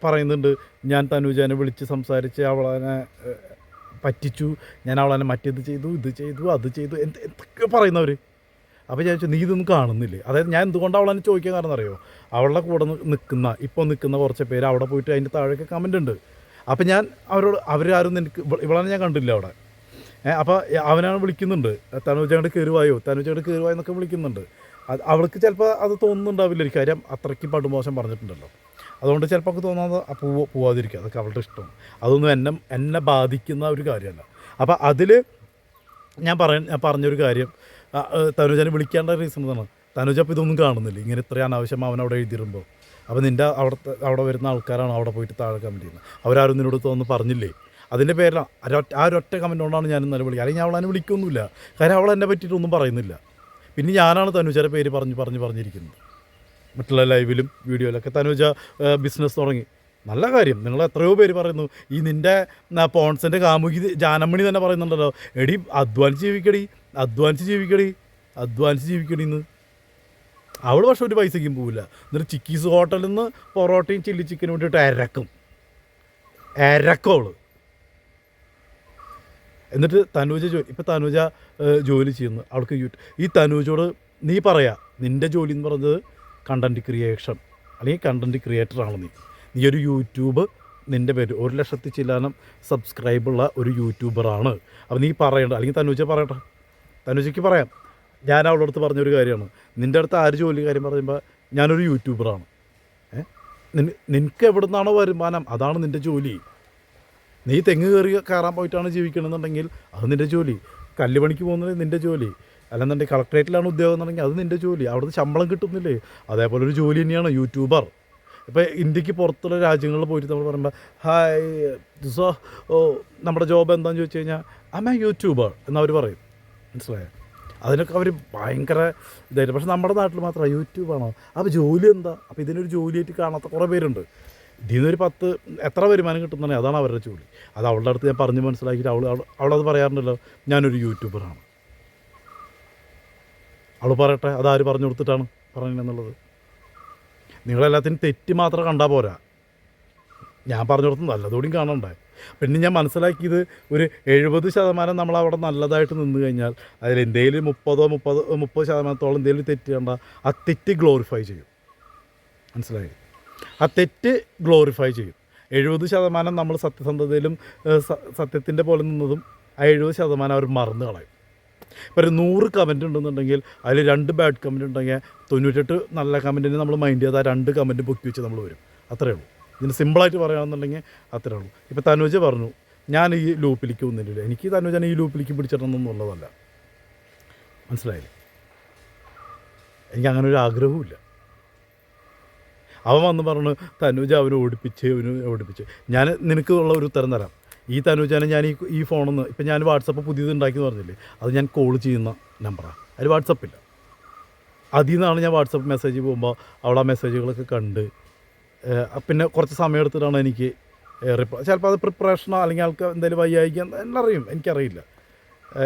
Speaker 1: പറയുന്നുണ്ട് ഞാൻ തനുജനെ വിളിച്ച് സംസാരിച്ച് അവളെ പറ്റിച്ചു, ഞാൻ അവളെ മറ്റേത് ചെയ്തു, ഇത് ചെയ്തു, അത് ചെയ്തു, എന്തൊക്കെ പറയുന്നവർ. അപ്പോൾ ഞാൻ ചോദിച്ചു നീ ഇതൊന്നും കാണുന്നില്ലേ? അതായത് ഞാൻ എന്തുകൊണ്ടാണ് അവളെന്നെ ചോദിക്കാൻ കാരണം അറിയോ, അവളുടെ കൂടെ നിൽക്കുന്ന കുറച്ച് പേര് അവിടെ പോയിട്ട് അതിൻ്റെ താഴെയൊക്കെ കമൻ്റ് ഉണ്ട്. അപ്പോൾ ഞാൻ അവരാരും എനിക്ക് ഇവളെ ഞാൻ കണ്ടില്ല അവിടെ. അപ്പോൾ അവനാണ് വിളിക്കുന്നുണ്ട്, തനുജയുടെ കയറുവായോ എന്നൊക്കെ വിളിക്കുന്നുണ്ട്. അവൾക്ക് ചിലപ്പോൾ അത് തോന്നുന്നുണ്ടാവില്ല. ഒരു കാര്യം അത്രയ്ക്ക് പടുമോശം പറഞ്ഞിട്ടുണ്ടല്ലോ. അതുകൊണ്ട് ചിലപ്പോൾ ഒക്കെ തോന്നാതെ പോവാതിരിക്കുക, അതൊക്കെ അവളുടെ ഇഷ്ടമാണ്. അതൊന്നും എന്നെ ബാധിക്കുന്ന ഒരു കാര്യമല്ല. അപ്പോൾ അതിൽ ഞാൻ പറഞ്ഞൊരു കാര്യം, തനുജനെ വിളിക്കേണ്ട റീസൺ എന്താണ്, തനുജ അപ്പോൾ ഇതൊന്നും കാണുന്നില്ല, ഇങ്ങനെ ഇത്രയും അനാവശ്യം അവനവിടെ എഴുതിയിരുമ്പോൾ. അപ്പോൾ നിൻ്റെ അവിടെ വരുന്ന ആൾക്കാരാണ് അവിടെ പോയിട്ട് താഴെ കമൻറ്റ് ചെയ്യുന്നത്. അവരാരും നിന്നോട് തോന്നുന്നു പറഞ്ഞില്ലേ? അതിൻ്റെ പേരിലാണ് ആ ഒരൊറ്റ കമൻറ്റ് കൊണ്ടാണ് ഞാൻ ഇന്നലെ വിളിക്കുക. അല്ലെങ്കിൽ അവളെ വിളിക്കൊന്നുമില്ല. കാര്യം അവൾ എന്നെ പറ്റിയിട്ടൊന്നും പറയുന്നില്ല. പിന്നെ ഞാനാണ് തനുജയുടെ പേര് പറഞ്ഞിരിക്കുന്നത്. മറ്റുള്ള ലൈവിലും വീഡിയോയിലൊക്കെ തനുജ ബിസിനസ് തുടങ്ങി, നല്ല കാര്യം. നിങ്ങൾ എത്രയോ പേര് പറയുന്നു. ഈ നിൻ്റെ പോൺസിൻ്റെ കാമുകി ജാനമണി തന്നെ പറയുന്നുണ്ടല്ലോ, എടി അധ്വാനിച്ച് ജീവിക്കടി എന്ന്. അവൾ പക്ഷെ ഒരു പൈസയ്ക്കും പോവില്ല. എന്നിട്ട് ചിക്കീസ് ഹോട്ടലിൽ നിന്ന് പൊറോട്ടയും ചില്ലി ചിക്കനും വേണ്ടിയിട്ട് ഇരക്കും അവൾ. എന്നിട്ട് തനുജ ജോലി ചെയ്യുന്നു. അവൾക്ക് ഈ തനുജോട് നീ പറയാ, നിൻ്റെ ജോലി എന്ന് പറഞ്ഞത് കണ്ടൻറ്റ് ക്രിയേഷൻ അല്ലെങ്കിൽ കണ്ടൻറ്റ് ക്രിയേറ്ററാണ്. നീ ഒരു യൂട്യൂബ്, നിൻ്റെ പേര് 1,00,000 ചില്ലാനം സബ്സ്ക്രൈബുള്ള ഒരു യൂട്യൂബറാണ്. അപ്പോൾ നീ പറയണ്ട, അല്ലെങ്കിൽ തനുജ പറയട്ടെ. തനുജയ്ക്ക് പറയാം. ഞാൻ അവളുടെ അടുത്ത് പറഞ്ഞൊരു കാര്യമാണ്, നിൻ്റെ അടുത്ത് ആര് ജോലി കാര്യം പറയുമ്പോൾ ഞാനൊരു യൂട്യൂബറാണ്. നിനക്ക് എവിടെ നിന്നാണോ വരുമാനം അതാണ് നിൻ്റെ ജോലി. നീ തെങ്ങ് കയറാൻ പോയിട്ടാണ് ജീവിക്കണമെന്നുണ്ടെങ്കിൽ അത് നിൻ്റെ ജോലി. കല്ലുപണിക്ക് പോകുന്നത് നിൻ്റെ ജോലി. അല്ലെന്നുണ്ടെങ്കിൽ കളക്ട്രേറ്റിലാണ് ഉദ്യോഗം എന്നുണ്ടെങ്കിൽ അത് നിൻ്റെ ജോലി. അവിടുന്ന് ശമ്പളം കിട്ടുന്നില്ലേ? അതേപോലെ ഒരു ജോലി തന്നെയാണ് യൂട്യൂബർ. ഇപ്പോൾ ഇന്ത്യക്ക് പുറത്തുള്ള രാജ്യങ്ങളിൽ പോയിട്ട് നമ്മൾ പറയുമ്പോൾ നമ്മുടെ ജോബ് എന്താണെന്ന് ചോദിച്ചു കഴിഞ്ഞാൽ ഐ യൂട്യൂബർ എന്നവർ പറയും. മനസ്സിലായോ? അതിനൊക്കെ അവർ ഭയങ്കര ഇതായിട്ട്. പക്ഷെ നമ്മുടെ നാട്ടിൽ മാത്രമാണ് യൂട്യൂബാണോ, അപ്പോൾ ജോലി എന്താ? അപ്പോൾ ഇതിനൊരു ജോലിയായിട്ട് കാണാത്ത കുറേ പേരുണ്ട്. ഇതിൽ നിന്നൊരു 10 എത്ര വരുമാനം കിട്ടുന്നുണ്ടെങ്കിൽ അതാണ് അവരുടെ ജോലി. അത് അവളുടെ അടുത്ത് ഞാൻ പറഞ്ഞ് മനസ്സിലാക്കിയിട്ട് അവളത് പറയാറുണ്ടല്ലോ, ഞാനൊരു യൂട്യൂബറാണ്. അവൾ പറയട്ടെ, അതാര് പറഞ്ഞു കൊടുത്തിട്ടാണ് പറയുന്നതെന്നുള്ളത്. നിങ്ങളെല്ലാത്തിനും തെറ്റ് മാത്രം കണ്ടാൽ പോരാ. ഞാൻ പറഞ്ഞിടത്ത് നല്ലതോടെയും കാണണ്ടേ. പിന്നെ ഞാൻ മനസ്സിലാക്കിയത് ഒരു 70% നമ്മൾ അവിടെ നല്ലതായിട്ട് നിന്ന് കഴിഞ്ഞാൽ അതിൽ എന്തെങ്കിലും 30% എന്തെങ്കിലും തെറ്റ് കണ്ട ആ തെറ്റ് ഗ്ലോറിഫൈ ചെയ്യും. മനസ്സിലായി? ആ തെറ്റ് ഗ്ലോറിഫൈ ചെയ്യും. 70% നമ്മൾ സത്യസന്ധതയിലും സത്യത്തിൻ്റെ പോലെ നിന്നതും ആ 70% അവർ മറന്നു കളയും. ഇപ്പോൾ ഒരു 100 കമൻറ്റ് ഉണ്ടെന്നുണ്ടെങ്കിൽ അതിൽ 2 ബാഡ് കമൻറ്റ് ഉണ്ടെങ്കിൽ 98 നല്ല കമൻറ്റിന് നമ്മൾ മൈൻഡ് ചെയ്താൽ 2 കമൻറ്റ് പൊക്കി വെച്ച് നമ്മൾ വരും. അത്രയേ ഉള്ളൂ. ഇതിന് സിമ്പിളായിട്ട് പറയുകയാണെന്നുണ്ടെങ്കിൽ അത്രേ ഉള്ളൂ. ഇപ്പോൾ തനുജ പറഞ്ഞു ഞാൻ ഈ ലൂപ്പിലേക്ക് ഒന്നില്ല, എനിക്ക് തനുജനെ ഈ ലൂപ്പിലേക്ക് പിടിച്ചിടണമെന്നുള്ളതല്ല. മനസ്സിലായില്ലേ? എനിക്ക് അങ്ങനെ ഒരു ആഗ്രഹവുമില്ല. അവൻ വന്ന് പറഞ്ഞു തനുജ അവനെ ഓടിപ്പിച്ച് ഞാൻ നിനക്കുള്ള ഒരു ഉത്തരം തരാം. ഈ തനുജനെ ഞാൻ ഈ ഫോണിൽ നിന്ന് ഇപ്പം ഞാൻ വാട്സപ്പ് പുതിയത് ഉണ്ടാക്കിയെന്ന് പറഞ്ഞില്ലേ, അത് ഞാൻ കോൾ ചെയ്യുന്ന നമ്പറാണ്. അതിൽ വാട്സപ്പില്ല. അതിൽ നിന്നാണ് ഞാൻ വാട്സപ്പ് മെസ്സേജ് പോകുമ്പോൾ അവിടെ ആ മെസ്സേജുകളൊക്കെ കണ്ട് പിന്നെ കുറച്ച് സമയം എടുത്തിട്ടാണ് എനിക്ക് റിപ്ലൈ. ചിലപ്പോൾ അത് പ്രിപ്പറേഷനോ അല്ലെങ്കിൽ ആൾക്ക് എന്തെങ്കിലും വയ്യായിക്കാൻ എല്ലാം അറിയും, എനിക്കറിയില്ല.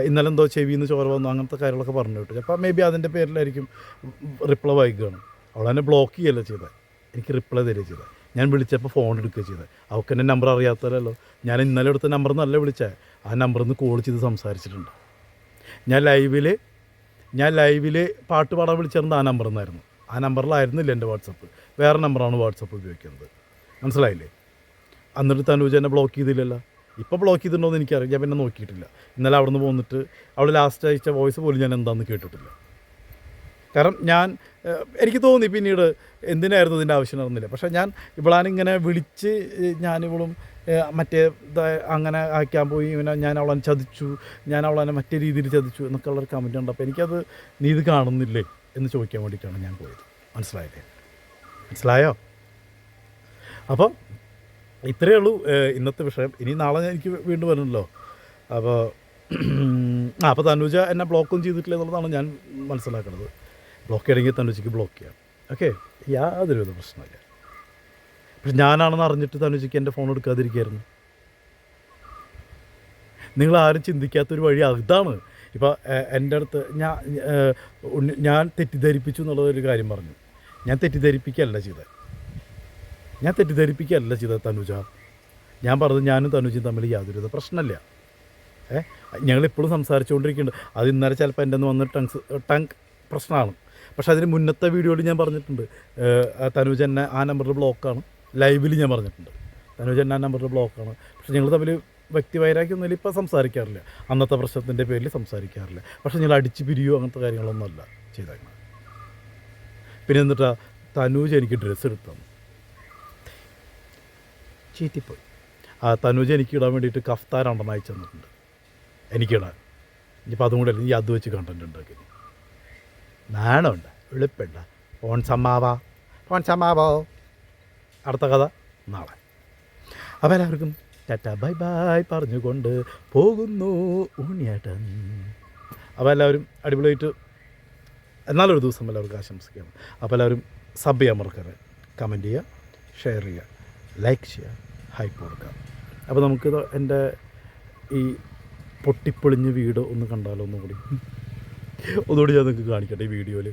Speaker 1: ഇന്നലെ എന്തോ ചെവിയിൽ നിന്ന് ചോര വന്നു അങ്ങനത്തെ കാര്യങ്ങളൊക്കെ പറഞ്ഞു കിട്ടും. ചിലപ്പോൾ മേ ബി അതിൻ്റെ പേരിലായിരിക്കും റിപ്ലൈ വൈകുകയാണ്. അവളെന്നെ ബ്ലോക്ക് ചെയ്യുകയല്ല ചെയ്തത്, എനിക്ക് റിപ്ലൈ തരിക ചെയ്തത്. ഞാൻ വിളിച്ചപ്പോൾ ഫോൺ എടുക്കുക ചെയ്തത്. അവൾക്ക് എൻ്റെ നമ്പർ അറിയാത്തല്ലോ. ഞാൻ ഇന്നലെ എടുത്ത നമ്പറിൽ നിന്നല്ല വിളിച്ചത്, ആ നമ്പറിൽ നിന്ന് കോൾ ചെയ്ത് സംസാരിച്ചിട്ടുണ്ട്. ഞാൻ ലൈവിൽ പാട്ട് പാടാൻ വിളിച്ചിരുന്നത് ആ നമ്പറിൽ നിന്നായിരുന്നു. ആ നമ്പറിലായിരുന്നില്ല എൻ്റെ വാട്സപ്പ്, വേറെ നമ്പറാണ് വാട്സപ്പ് ഉപയോഗിക്കുന്നത്. മനസ്സിലായില്ലേ? എന്നിട്ട് തനുജ എന്നെ ബ്ലോക്ക് ചെയ്തില്ലല്ലോ. ഇപ്പോൾ ബ്ലോക്ക് ചെയ്തിട്ടുണ്ടോ എന്ന് എനിക്കറിയാം, ഞാൻ പിന്നെ നോക്കിയിട്ടില്ല. ഇന്നലെ അവിടെ നിന്ന് പോന്നിട്ട് അവൾ ലാസ്റ്റ് അയച്ച വോയിസ് പോലും ഞാൻ എന്താണെന്ന് കേട്ടിട്ടില്ല. കാരണം എനിക്ക് തോന്നി പിന്നീട് എന്തിനായിരുന്നു ഇതിൻ്റെ ആവശ്യം നടന്നില്ല. പക്ഷേ ഞാൻ ഇവളാനിങ്ങനെ വിളിച്ച് ഞാനിവളും അങ്ങനെ ആക്കാൻ പോയി, ഞാൻ അവളെ ചതിച്ചു, ഞാൻ അവളെ മറ്റേ രീതിയിൽ ചതിച്ചു എന്നൊക്കെ ഉള്ളൊരു കമൻറ്റ് ഉണ്ട്. അപ്പോൾ എനിക്കത് നീ ഇത് കാണുന്നില്ലേ എന്ന് ചോദിക്കാൻ വേണ്ടിയിട്ടാണ് ഞാൻ പോയത്. മനസ്സിലായോ? അപ്പോൾ ഇത്രയേ ഉള്ളൂ ഇന്നത്തെ വിഷയം. ഇനി നാളെ എനിക്ക് വീണ്ടും വരണമല്ലോ. അപ്പോൾ തനുജ എന്നെ ബ്ലോക്കൊന്നും ചെയ്തിട്ടില്ല എന്നുള്ളതാണ് ഞാൻ മനസ്സിലാക്കുന്നത്. ബ്ലോക്ക് ചെയ്യണമെങ്കിൽ തനുജയ്ക്ക് ബ്ലോക്ക് ചെയ്യാം. ഓക്കെ, യാതൊരു വിധ പ്രശ്നമില്ല. പക്ഷെ ഞാനാണെന്ന് അറിഞ്ഞിട്ട് തനുജയ്ക്ക് എൻ്റെ ഫോൺ എടുക്കാതിരിക്കുകയായിരുന്നു. നിങ്ങളാരും ചിന്തിക്കാത്തൊരു വഴി അതാണ്. ഇപ്പോൾ എൻ്റെ അടുത്ത് ഞാൻ തെറ്റിദ്ധരിപ്പിച്ചു എന്നുള്ളതൊരു കാര്യം പറഞ്ഞു. ഞാൻ തെറ്റിദ്ധരിപ്പിക്കുകയല്ല ചെയ്തത് തനുജ. ഞാൻ പറഞ്ഞത് ഞാനും തനുജയും തമ്മിൽ യാതൊരുവിധ പ്രശ്നമില്ല. ഞങ്ങളിപ്പോഴും സംസാരിച്ചുകൊണ്ടിരിക്കുന്നുണ്ട്. അത് ഇന്നലെ ചിലപ്പോൾ എൻ്റെ വന്ന് ടങ് പ്രശ്നമാണ്. പക്ഷേ അതിന് മുന്നത്തെ വീഡിയോയിൽ ഞാൻ പറഞ്ഞിട്ടുണ്ട് തനുജ എന്നെ ആ നമ്പറിൽ ബ്ലോക്കാണ്. ലൈവിൽ ഞാൻ പറഞ്ഞിട്ടുണ്ട് തനുജ എന്നെ ആ നമ്പറിൽ ബ്ലോക്കാണ്. പക്ഷേ ഞങ്ങൾ തമ്മിൽ വ്യക്തിവൈരാഗ്യമൊന്നുമില്ല, ഇപ്പോൾ സംസാരിക്കാറില്ല. അന്നത്തെ പ്രശ്നത്തിൻ്റെ പേരിൽ സംസാരിക്കാറില്ല. പക്ഷേ ഞങ്ങൾ അടിച്ച് പിരിയോ അങ്ങനത്തെ കാര്യങ്ങളൊന്നുമല്ല ചെയ്തേക്കണം. പിന്നെ എന്നിട്ടാ തനുജ എനിക്ക് ഡ്രസ്സ് എടുത്തു ചീറ്റിപ്പോയി. ആ തനുജ എനിക്ക് ഇടാൻ വേണ്ടിയിട്ട് കഫ്താൻ 2 അയച്ചു തന്നിട്ടുണ്ട് എനിക്കിടാൻ. ഇനിയിപ്പോൾ അതും കൂടെ അല്ല, ഈ അത് വെച്ച് കണ്ടൻറ്റ് ഉണ്ടാക്കി. നാണമുണ്ട്, എളുപ്പമുണ്ട്. ഫോൺ സമ്മാവോ. അടുത്ത കഥ നാളെ. അപ്പോൾ എല്ലാവർക്കും ടാറ്റ ബൈ ബൈ പറഞ്ഞുകൊണ്ട് പോകുന്നു ഉണ്ണിയേട്ടൻ. അപ്പോൾ എല്ലാവരും അടിപൊളിയായിട്ട് എന്നാലൊരു ദിവസം എല്ലാവർക്കും ആശംസിക്കാം. അപ്പോൾ എല്ലാവരും സബ് ചെയ്യാൻ മറക്കരുത്, കമൻറ്റ് ചെയ്യുക, ഷെയർ ചെയ്യുക, ലൈക്ക് ചെയ്യുക, ഹൈപ്പ് കൊടുക്കുക. അപ്പോൾ നമുക്കിത് എൻ്റെ ഈ പൊട്ടിപ്പൊളിഞ്ഞ വീട് ഒന്ന് കണ്ടാലോ ഒന്നുകൂടി ഞാൻ നിങ്ങൾക്ക് കാണിക്കട്ടെ ഈ വീഡിയോയിൽ.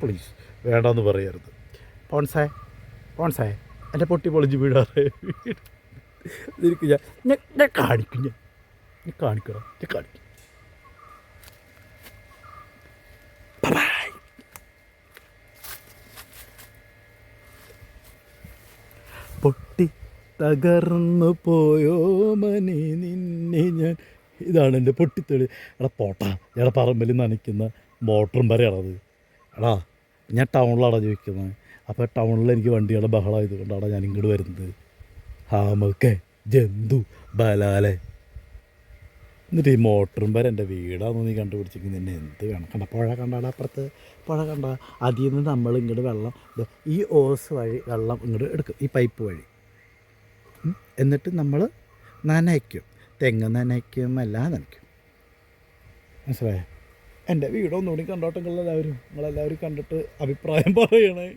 Speaker 1: പ്ലീസ് വേണ്ടെന്ന് പറയരുത്. പോൺസേ എൻ്റെ പൊട്ടിപ്പൊളിഞ്ഞ് വീടാറ് വീട് ഞാൻ കാണിക്കും. ഞാൻ കാണിക്കണം. പൊട്ടി തകർന്നു പോയോ മനെ നിന്നെ ഞാൻ. ഇതാണ് എൻ്റെ പൊട്ടിത്തെളി. എടാ പറമ്പിൽ നനയ്ക്കുന്ന മോട്ടറും വരെയാണത്. ഞാൻ ടൗണിലാണ് ചോദിക്കുന്നത്. അപ്പോൾ ടൗണിൽ എനിക്ക് വണ്ടിയുടെ ബഹളമായതുകൊണ്ടാണ് ഞാൻ ഇങ്ങോട്ട് വരുന്നത്. ഹാമക്കെ ജന്തു ബലാലെ. എന്നിട്ട് ഈ മോട്ടറും വരെ എൻ്റെ വീടാണെന്ന് നീ കണ്ടുപിടിച്ചിരിക്കുന്നത് നിന്നെ എന്ത് വേണം? പുഴ കണ്ടാടാ, അപ്പുറത്ത് പുഴ കണ്ട. അതിൽ നിന്ന് നമ്മൾ ഇങ്ങോട്ട് വെള്ളം ഈ ഓസ് വഴി വെള്ളം ഇങ്ങോട്ട് എടുക്കും, ഈ പൈപ്പ് വഴി. എന്നിട്ട് നമ്മൾ നനയ്ക്കും, തെങ്ങ് നനയ്ക്കും, എല്ലാം നനയ്ക്കും. മനസ്സിലായോ? എൻ്റെ വീടൊന്നുകൂടി കണ്ടോട്ടെ നിങ്ങളെല്ലാവരും കണ്ടിട്ട് അഭിപ്രായം പറയണേ.